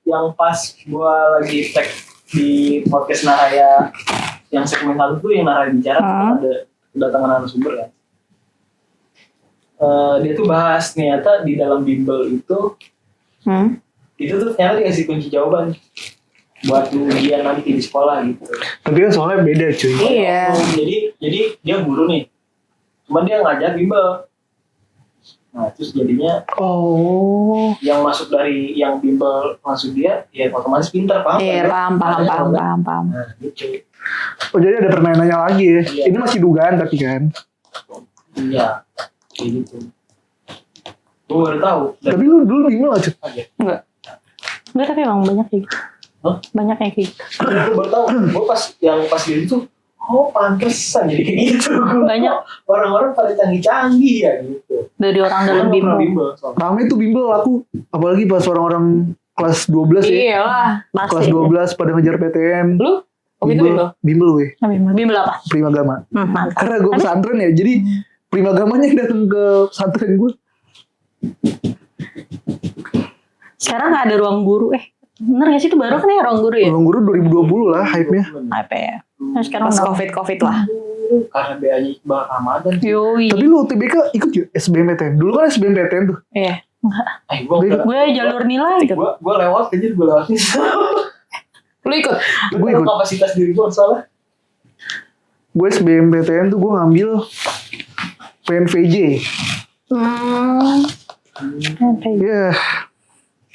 Yang pas gue lagi tag di podcast Nahaya yang segmen 1 tuh yang Nahaya bicara tuh ada kedatangan narasumber kan. Dia tuh bahas ternyata di dalam bimbel itu tuh ternyata dikasih kunci jawaban buat ujian nanti di sekolah gitu. Tapi kan soalnya beda cuy. Iya. Jadi dia guru nih, cuman dia ngajar bimbel. Nah terus jadinya yang masuk dari yang bimbel masuk dia, ya otomatis pintar, paham? Iya, kan? paham. Nah gitu. Oh jadi ada permainannya lagi ya. Iya. Ini masih dugaan tapi kan. Iya, kayak gitu. Gue baru tahu. Tapi lu dulu bimbel aja. Enggak tapi emang banyak kayak gitu. Hah? Banyak yang kayak gitu. Gue baru tahu. Gue pas dia itu, pantesan jadi kayak gitu. Banyak. Orang-orang pada canggih-canggih ya gitu. Dari orang dalam Gua pernah bimbel. soalnya. Rame tuh bimbel aku. Apalagi pas orang-orang kelas 12 ya. Iyalah. Kelas 12 pada ngejar PTN. Lu? Oh gitu bimbel? Bimbel weh. Bimbel apa? Prima Gama. Mantap. Karena gue pesantren ya. Jadi Prima Gamanya yang datang ke pesantren gue. Sekarang gak ada ruang guru. Bener gak sih itu baru kan ya ruang guru ya? Ruang guru 2020 lah hype-nya. Apa ya? Nah, sekarang Pas udah- covid lah. Karena BA-nya Iqbal Ramadan. Yoi. Tapi lu UTBK ikut ya SBMPTN. Dulu kan SBMPTN tuh. Iya. Gue jalur nilai. Gue lewat aja, gue lewatin. Lu ikut? Gue ikut. Kapasitas diri gue salah. Gue SBMPTN tuh gue ngambil PNVJ. Iya.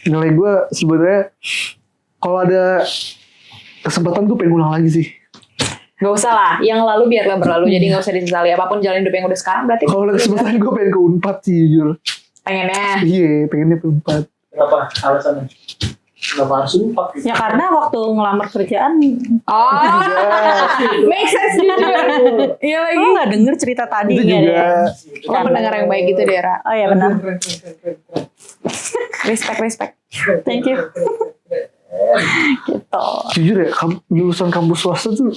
Nilai gue sebenarnya kalau ada kesempatan gue pengen ulang lagi sih. Gak usah lah. Yang lalu biarlah berlalu. Jadi gak usah disesali. Apapun jalan hidup yang udah sekarang berarti. Kalau ada kesempatan gue pengen ke Unpad sih jujur. Pengennya. Iya, pengennya ke Unpad. Kenapa alasannya? Kenapa harus umpak gitu? Ya karena waktu ngelamar kerjaan, Oh. Make sense jujur. Iya lagi. lo gak denger cerita tadi Itu ya? juga. Lo pendengar yang baik gitu deh, Ra. Oh iya benar. Respect. Thank you. Gitu. Jujur ya, lulusan kampus swasta tuh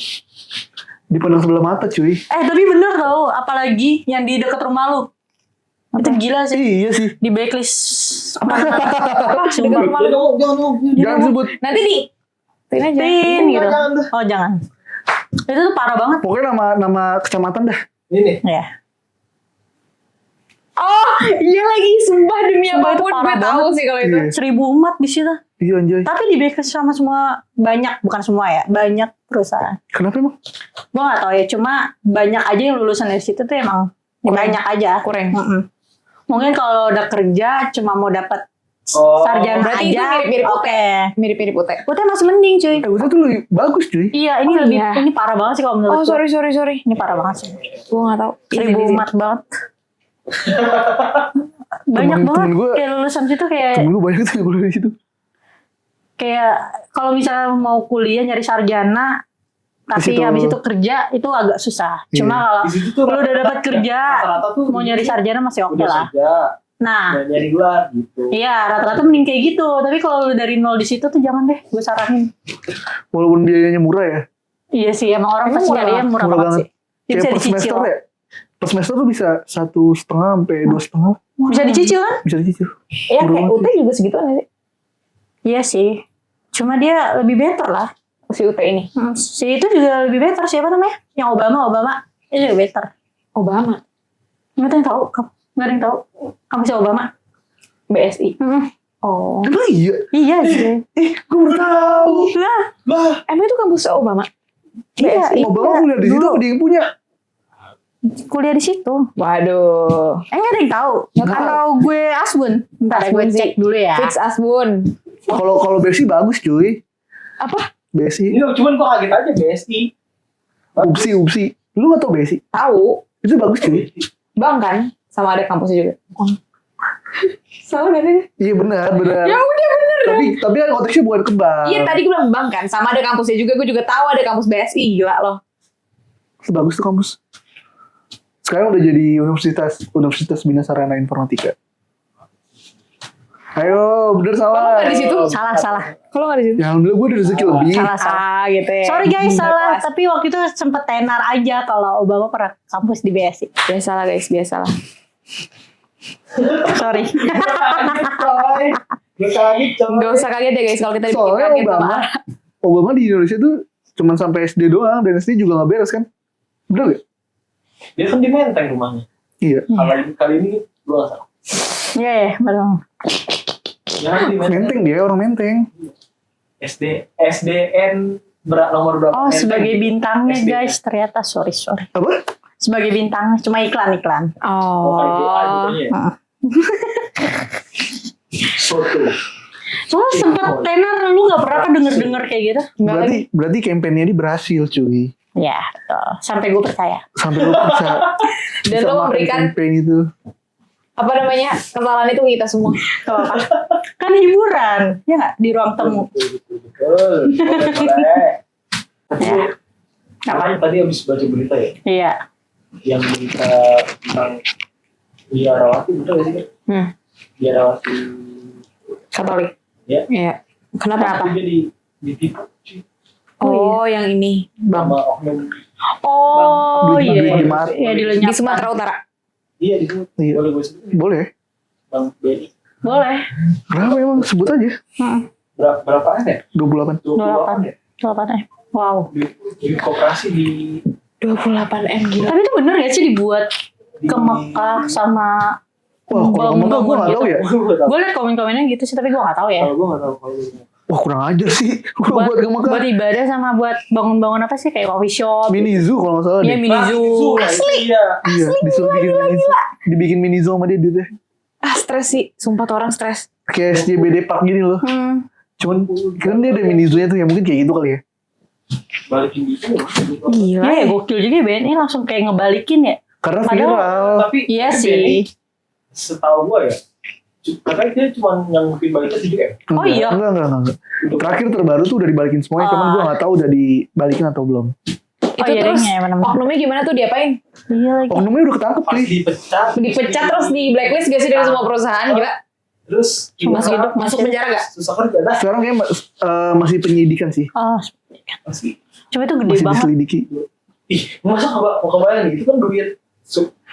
dipandang sebelah mata cuy. Tapi bener tau, apalagi yang di dekat rumah lu. Itu gila sih. Iya sih. Di blacklist. Apa? Sumpah. Jangan sebut. Nanti di. Tin aja. Tin gitu. Oh jangan. Itu tuh parah banget. Pokoknya nama kecamatan dah. Ini Ya. Oh, iya lagi. Sumpah demi Sumpah itu apapun. parah Gue tahu sih kalau itu. Iya. 1000 umat di situ. Iya anjay. Tapi di blacklist sama semua banyak, bukan semua ya, banyak perusahaan. Kenapa emang? Gue nggak tahu ya, cuma banyak aja yang lulusan dari situ tuh emang banyak aja. Kurang. Mungkin kalau udah kerja cuma mau dapat sarjana berarti itu aja. mirip-mirip Oke. Mirip-mirip UT. Ute masih mending cuy. Udah tuh lebih bagus cuy. Iya, ini Oh, lebih iya. ini parah banget sih kalau menurut Oh, gua. sorry. Ini parah banget sih. Gue gak tau. 1000 umat banget. Banyak Temen banget gua- kayak lulusan situ kayak Temen gue banyak tuh yang kuliah di situ. kalau misalnya mau kuliah nyari sarjana tapi situ. habis itu kerja itu agak susah. Iya. Cuma kalau di situ tuh lu udah dapat kerja, rata-rata tuh mau nyari sarjana masih oke udah lah. kerja, Nah, udah nyari gelar gitu. iya rata-rata mending kayak gitu. Tapi kalau lu dari nol di situ tuh jangan deh, gue saranin. Walaupun biayanya murah ya. Iya sih, emang orang Emang pasti murah? nyarinya murah Murah banget banget. sih. Dia Kayak bisa per dicicil. semester ya. Per semester tuh bisa 1,5 sampai 2,5. Bisa dicicil kan? Bisa dicicil. Iya kayak Murah UT juga segituan ya sih. Iya sih. Cuma dia lebih better lah. Si UT ini. Si itu juga lebih better. Siapa namanya? Yang Obama. Itu juga better. Obama. Nggak ada yang tahu. Nggak ada yang tahu. Kamu si Obama. BSI. Oh. Emang iya? Iya sih. Gue baru tahu. Lah. Emang itu kampus Obama? Iya. Obama kuliah di situ Dulu apa dia yang punya? kuliah di situ. Waduh. Nggak ada yang tahu. Atau gue Asbun. Bentar ya, gue Asbun sih. cek dulu ya. Fix Asbun. Kalau BSI bagus cuy. Apa? BSI. Ini cuman kok kaget aja BSI. Upsi. Lu gak tau BSI? Tahu. Itu bagus cuy. Bang kan? Sama ada kampusnya juga. Salah gak sih? Iya benar. Ya udah bener. Tapi kan konteksnya bukan ke bank. Iya tadi gue bilang bang kan. Sama ada kampusnya juga. Gue juga tahu ada kampus BSI. Gila loh. Itu bagus tuh kampus. Sekarang udah jadi Universitas Bina Sarana Informatika. Ayo, bener Kalau salah. nggak di situ? Salah. Kalau nggak di situ? Ya alhamdulillah gue ada rezeki lebih. Salah. gitu ya. Sorry guys, Naik salah. kelas. Tapi waktu itu sempet tenar aja kalau Obama pernah kampus di BSI. Biasalah guys, biasalah. Sorry. Gue kaget coy. Nggak usah kaget ya guys kalau kita dibikin Soalnya kaget sama Obama di Indonesia tuh cuma sampai SD doang dan SD juga nggak beres kan? Bener gak? Dia kan di Menteng rumahnya. Iya. Kali ini gue nggak salah. Iya, betul. Jangan di Menteng. Menteng dia orang Menteng. SDN nomor berapa? Oh, Menteng. sebagai bintangnya SD. guys, ternyata sorry. Apa? Sebagai bintang, cuma iklan. Oh, kali dia Oh. gitu ya. Heeh. Soto. Soalnya sempet tenar, lu gak pernah kan denger kayak gitu? Berarti kampanyenya dia berhasil cuy. Ya, betul. Sampai gue percaya. Sampai lu bisa Dan bisa lu makan memberikan campaign itu. apa namanya kesalahan itu kita semua. Gak apa-apa. Kan hiburan, ya nggak di ruang temu. Betul. Boleh. Tapi Apa? tadi habis baca berita ya, Iya. yang berita tentang biarawati, betul gak sih? Biarawati. Katolik. Ya. Iya. Kenapa? Dia ditipu cuy, Oh, yang ini, Bang. sama oknum. Oh Duit iya. jemaat. Iya Di dilenyapkan. Sumatera Utara. Iya disebut. Iya. Boleh gue sebut. Boleh. Bang Benny. Boleh. Berapa emang? Sebut aja. Berapaan ya? 28. 28 ya? 28. Wow. Di koperasi di 28 M gila. Tapi itu bener gak sih dibuat di ke Mekah sama Wah, kalau Mekah gue gak gitu. tau ya. Gue liat komen-komennya gitu sih, tapi gue gak tahu ya. Kalau gue nggak tahu kalau gue. Wah, kurang ajar sih. Buat ke Mekah. Buat ibadah sama buat bangun-bangun apa sih kayak coffee shop. Mini zoo kalau nggak salah Iya, deh. mini zoo. Asli. Iya. Iya, disuruh bikin mini zoo. Dibikin mini zoo sama dia deh. Ah, stres sih. Sumpah tuh orang stres. Kayak SCBD Park gini loh. Cuman kan dia ada mini zoo-nya tuh ya mungkin kayak gitu kali ya. Balikin gitu. Gila ya, gokil juga ya BNI langsung kayak ngebalikin ya. Karena Padahal- viral. Tapi Iya tapi sih. Benny, setahu gue ya, karena dia cuma yang mungkin baliknya 7 M. Oh iya. Enggak. Terakhir terbaru tuh udah dibalikin semuanya, cuman gue nggak tahu udah dibalikin atau belum. Itu iya, terus iya, bener-bener. oknumnya gimana tuh diapain? Iya lagi. Oknumnya udah ketangkep Pas nih. dipecat, Dipecat terus di blacklist gak sih dari semua perusahaan? Gila. terus Masuk penjara gak? susah kerja dah. Sekarang kayak masih penyidikan sih. Oh, Masih. cuma itu gede Masih banget. diselidiki. Ih, masa mau kebayang gitu kan duit,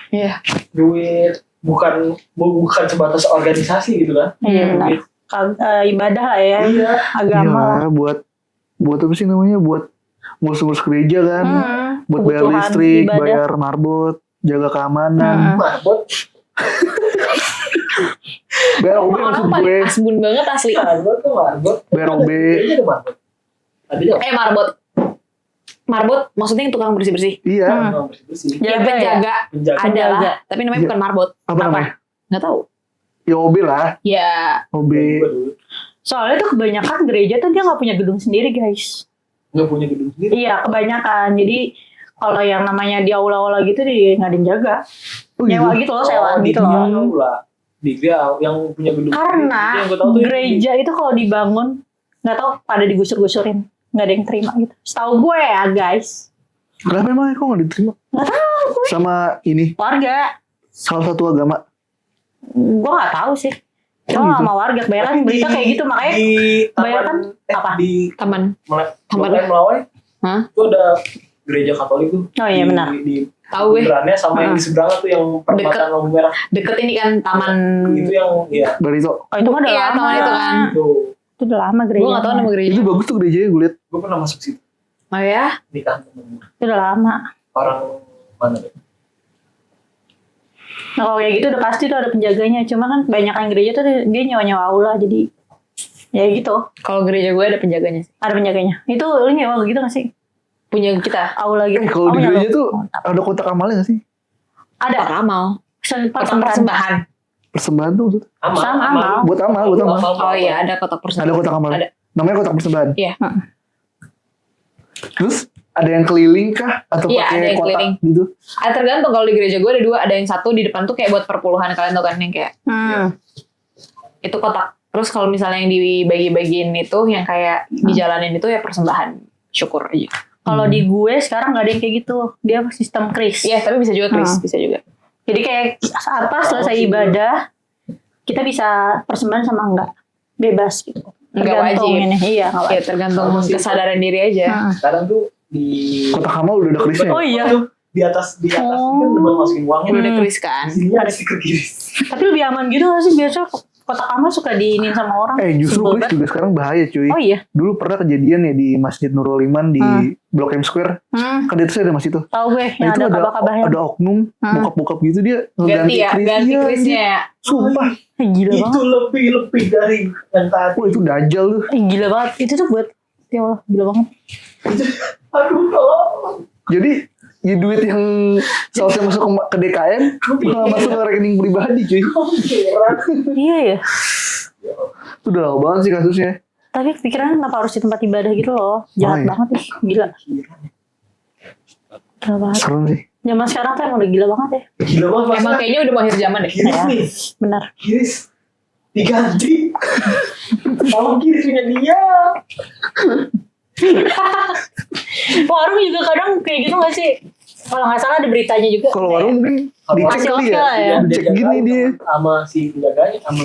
Iya. duit bukan sebatas organisasi gitu kan? Iya benar. Duit. Ibadah lah ya, Iya. agama lah. Iya, buat apa sih namanya? Buat ngurus-ngurus gereja kan. Buat bayar Kebutuhan listrik, ibadah. bayar marbot, jaga keamanan. Marbot, Bayar OB Orang maksud paling gue. asbun banget asli. marbot. Bayar OB. Kayaknya ada marbot. Adanya Marbot. Marbot maksudnya yang tukang bersih-bersih. Iya. orang bersih-bersih. Yang Jaga ya? penjaga Penjaga. adalah, tapi namanya Iya. bukan marbot. Apa namanya? Nggak tahu. Ya OB lah. Ya, OB. Gua dulu Soalnya tuh kebanyakan gereja tuh dia nggak punya gedung sendiri guys. nggak punya gedung sendiri. Iya kebanyakan. Jadi kalau yang namanya di aula-aula gitu dia nggak ada yang jaga. Oh gitu. Nyewa gitu loh, sewa di gitu loh. aula. Di gereja yang punya gedung Karena sendiri. Yang gua tahu tuh gereja itu kalau dibangun nggak tahu pada digusur-gusurin, nggak ada yang terima gitu. Setahu gue ya guys. Kenapa emang kok gak diterima? Nggak tahu gue. Sama ini, Warga, salah satu agama. gue nggak tau sih. Gue Oh, gitu. sama warga, kebanyakan berita kayak gitu makanya. di Bayangkan apa? di taman. Taman Taman. Melawai Hah? itu ada gereja Katolik tuh. Oh iya, benar. Di Tahu gue. bundarannya sama yang di seberangnya tuh yang perempatan lampu merah. Deket ini kan taman. Itu yang ya Barito. Oh itu mah udah Iya, lama. taman itu kan. itu. Itu udah lama gereja. Gue gak tau nama Itu gerejanya. bagus tuh gerejanya gue liat. Gue pernah masuk situ Oh ya? nikah temen Itu udah lama. orang mana ya? Nah kalau kayak gitu udah pasti tuh ada penjaganya. Cuma kan banyak yang gereja tuh dia nyewa-nyewa aula jadi ya gitu. Kalau gereja gue ada penjaganya sih. Ada penjaganya. Itu lu nyewa gitu gak sih? Punya kita. Aula gitu. Kalau di punya gereja lu? tuh ada kotak amalnya gak sih? Apa Ada. amal? Kotak persembahan. Persembahan tuh maksudnya. Sama amal. Buat amal. Oh iya, ada kotak persembahan. Ada kotak amal. Ada. Namanya kotak persembahan. Iya. Terus ada yang keliling kah? Atau Iya, ada pakai yang kotak keliling. gitu? Tergantung, kalau di gereja gue ada dua. Ada yang satu di depan tuh kayak buat perpuluhan. Kalian tau kan yang kayak itu kotak. Terus kalau misalnya yang dibagi-bagiin itu yang kayak dijalanin itu ya persembahan syukur aja. Kalau di gue sekarang nggak ada yang kayak gitu. Dia sistem kris. Iya, tapi bisa juga Chris, bisa juga. Jadi kayak selesai ibadah kita bisa persembahan sama enggak, bebas gitu. Enggak Tergantung wajib. ini. Iya, enggak Ya wajib. tergantung kesadaran diri aja. Sekarang tuh di Kotak amal udah ada krisnya. Oh iya. tuh, di atas ini kan udah masukin uangnya. Udah ada Chris kan. Di sini ada stiker kris. Tapi lebih aman gitu nggak sih, biasa kotak amal suka diinin sama orang. Justru Sebel kris banget. juga sekarang bahaya cuy. Oh iya. Dulu pernah kejadian ya di Masjid Nurul Iman di Blok M Square. Hmm, Kan di atasnya ada masjid tuh. tahu gue Nah yang itu ada ada kabah-kabahnya. ada oknum bokap-bokap gitu dia Ganti ngeganti ya, kris. ganti Iya, Chrisnya ya. Sumpah. Gila Itu banget. lebih dari yang tadi. Wah itu dajal tuh. Gila banget. Itu tuh buat ya Allah, gila banget. Aduh, tolong. Jadi ya duit yang seharusnya masuk ke DKM malah masuk ke rekening pribadi cuy. Iya ya. Itu udah lama banget sih kasusnya. Tapi pikirannya kenapa harus di tempat ibadah gitu loh. Jahat iya. banget ih. Gila. Gila banget. Serem sih. Zaman sekarang tuh emang udah gila banget ya. Gila banget Emang masa kayaknya udah mau akhir zaman deh. kiris nih. Benar. Kiris diganti. Tolong kiris punya dia. Warung juga kadang kayak gitu gak sih? Kalau nggak salah ada beritanya juga. Kalau warung mungkin dicek Masih kali oke lah ya. ya. Cek gini dia. Sama si penjaganya sama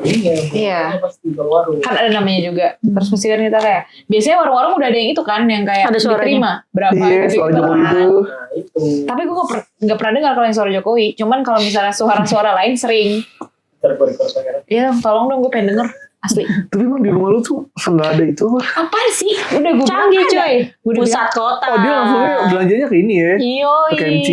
ini ya. Iya. Pasti ke warung. Kan ada namanya juga. Terus mesti kan kita kayak biasanya warung-warung udah ada yang itu kan yang kayak Ada suaranya. diterima berapa Iya, gitu soal kan. Jokowi itu. Nah itu. Tapi gue nggak pernah dengar kalau yang suara Jokowi. Cuman kalau misalnya suara-suara lain sering. Terkoreksi sekarang. Ya tolong dong gue pengen denger. Asli. Tapi emang di rumah lu tuh nggak ada itu apa? Apaan sih? Udah gue Canggih cuy. Udah Pusat kota. Oh dia langsungnya belanjanya ke ini ya. Iyo. Ke KMC.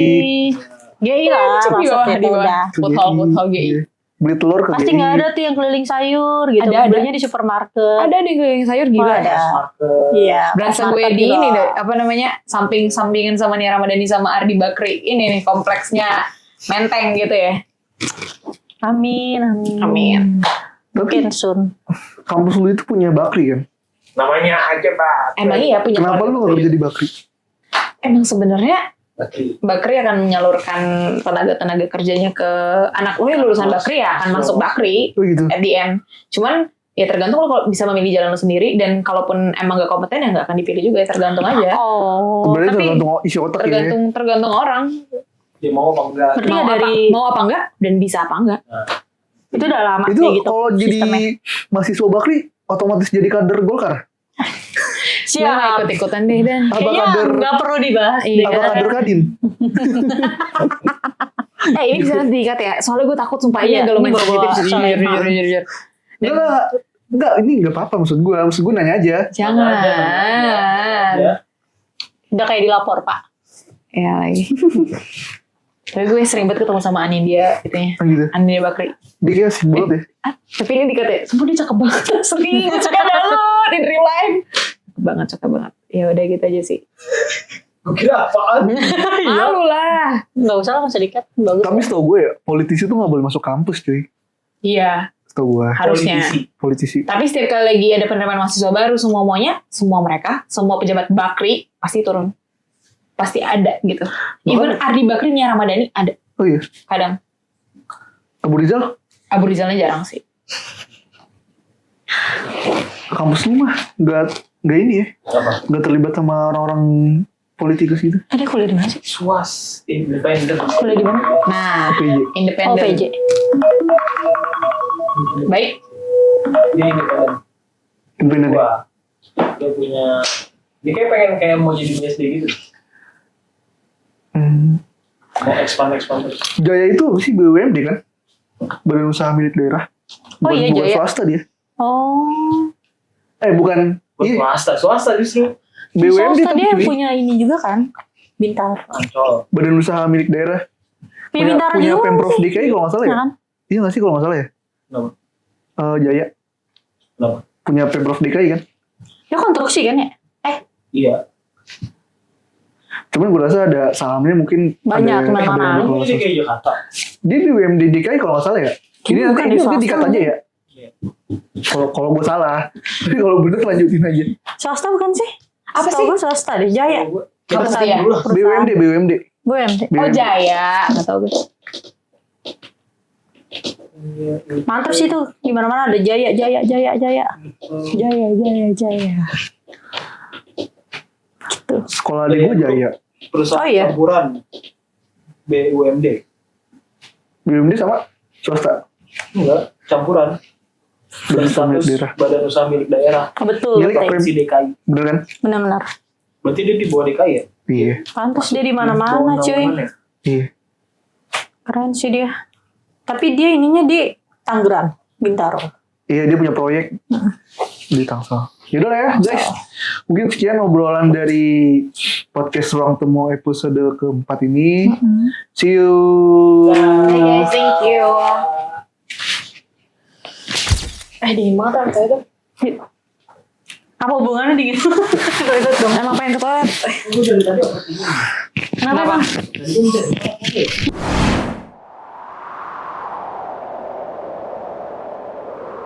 GI lah Di bawah, maksudnya di itu bawah. udah. Foto GI. Iya. Beli telur ke Pasti GI. nggak ada tuh yang keliling sayur gitu. Ada. Belinya di supermarket. Ada di keliling sayur gila. Oh, ada. Iya. Berasa gue di ini deh, apa namanya, samping-sampingin sama Nia Ramadhani sama Ardi Bakri. Ini nih kompleksnya Menteng gitu ya. Amin, amin. Amin. Mungkin soon. Kampus lu itu punya bakri kan? Namanya aja Pak. Emang iya punya Kenapa lu gak kerja di bakri? Emang sebenarnya Bakri. Bakri akan menyalurkan tenaga kerjanya ke anak lo yang lulusan Bakri ya akan masuk Bakri Oh gitu. at the end. Cuman ya tergantung lo kalau bisa memilih jalan lo sendiri dan kalaupun emang gak kompeten ya gak akan dipilih juga, tergantung aja. Oh, Berarti tapi tergantung isi otak ya. Tergantung orang Dia mau apa enggak? berarti mau nggak apa, dari mau apa enggak dan bisa apa enggak. itu udah lama Itu kayak gitu. kalau jadi sistemnya. mahasiswa bakri otomatis jadi kader Golkar? Gue gak Siap. ikut-ikutan deh dan Apa Kayaknya kader? nggak perlu dibahas. Iya. Apa kader Kadin? ini bisa nanti diikat ya soalnya gue takut sumpah Iya, ini kalau main ini bawa-bawa sensitif soalnya. jujur. Enggak, ini enggak apa-apa maksud gue nanya aja. Jangan. Ya. Udah kayak dilapor Pak. Ya lagi. Tapi gue sering banget ketemu sama Anindya gitu ya. Oh, gitu. Anindya Bakri. Dia kayak asik banget ya. Tapi ini dikata ya, sumpah dia cakep banget. Sering, cakep banget in real life. Cakep banget. Ya udah gitu aja sih. Gue kira apaan? Malu lah. Nggak usah lah, nggak usah dikat. Bagus. Tapi setahu gue ya, politisi tuh gak boleh masuk kampus cuy. Iya, Setahu gue. harusnya. Politisi. Tapi setiap kali lagi ada penerimaan mahasiswa baru, semua pejabat Bakri pasti turun. Pasti ada gitu. Even Ardi Bakri, Nia Ramadhani ada Oh iya. kadang. Abu Rizal? Abu Rizalnya jarang sih. Kampus lu mah gak ini ya. Apa? Gak terlibat sama orang-orang politikus gitu. Tadi kuliah di mana sih? Suas independen. Kuliah di mana? Nah, PJ. independen. Oh PJ. Baik. Dia independen. Independen ya? Gua. Dia punya. Dia kayak mau jadi BSD gitu. Mau expand terus. Jaya itu apa sih BUMD kan? Badan Usaha Milik Daerah. Oh iya, bukan Jaya. swasta dia. Oh. Bukan. Buat swasta justru. BUMD Swasta tapi dia cuy. punya ini juga kan? Bintar. Ancol. Badan Usaha Milik Daerah. Punya Bintara punya juga Pemprov sih. DKI kalau nggak salah ya? Kan? Iya nggak sih kalau nggak salah ya? Kenapa? Jaya. Kenapa? Punya Pemprov DKI kan? Dia konstruksi kan ya? Iya. Cuman gue rasa ada sahamnya mungkin Banyak, ada- kemana-mana. ada- Lu jadi kayak Jakarta. Dia BUMD DKI kalau nggak salah ya? Ini Bukan nanti di ini swasta. dikat aja ya? Iya. Kalau gue salah, tapi kalau bener lanjutin aja. Swasta bukan sih? Apa Setahu sih? gue swasta deh. Jaya. Apa sih ya? Dulu lah. BUMD. BUMD. Oh Jaya, nggak tahu gue. Mantap sih tuh. Di mana-mana ada Jaya, Jaya, Jaya, Jaya. Jaya, Jaya, Jaya. Sekolah adik gue Jaya. Perusahaan Oh, iya. campuran BUMD. BUMD sama swasta. Enggak, campuran. Badan usaha milik daerah. Badan usaha milik daerah. Oh, betul. Milik betul. apa? Si DKI. Bener kan? Benar-benar. Berarti dia di bawah DKI ya? Iya. Pantas dia di mana-mana, Bawah cuy. naungan ya? Iya. Keren sih dia. Tapi dia ininya di Tangerang, Bintaro. Iya, dia punya proyek di Tangsel. Yaudah lah ya guys, mungkin sekian obrolan dari podcast Ruang Temu episode keempat ini. See you. Hey guys, thank you. Dingin banget rasanya tuh. Apa hubungannya dingin? Ikut dong. Emang pengen ke toilet. Gue dari tadi apa sih? Kenapa? Kenapa? Tadi gue bisa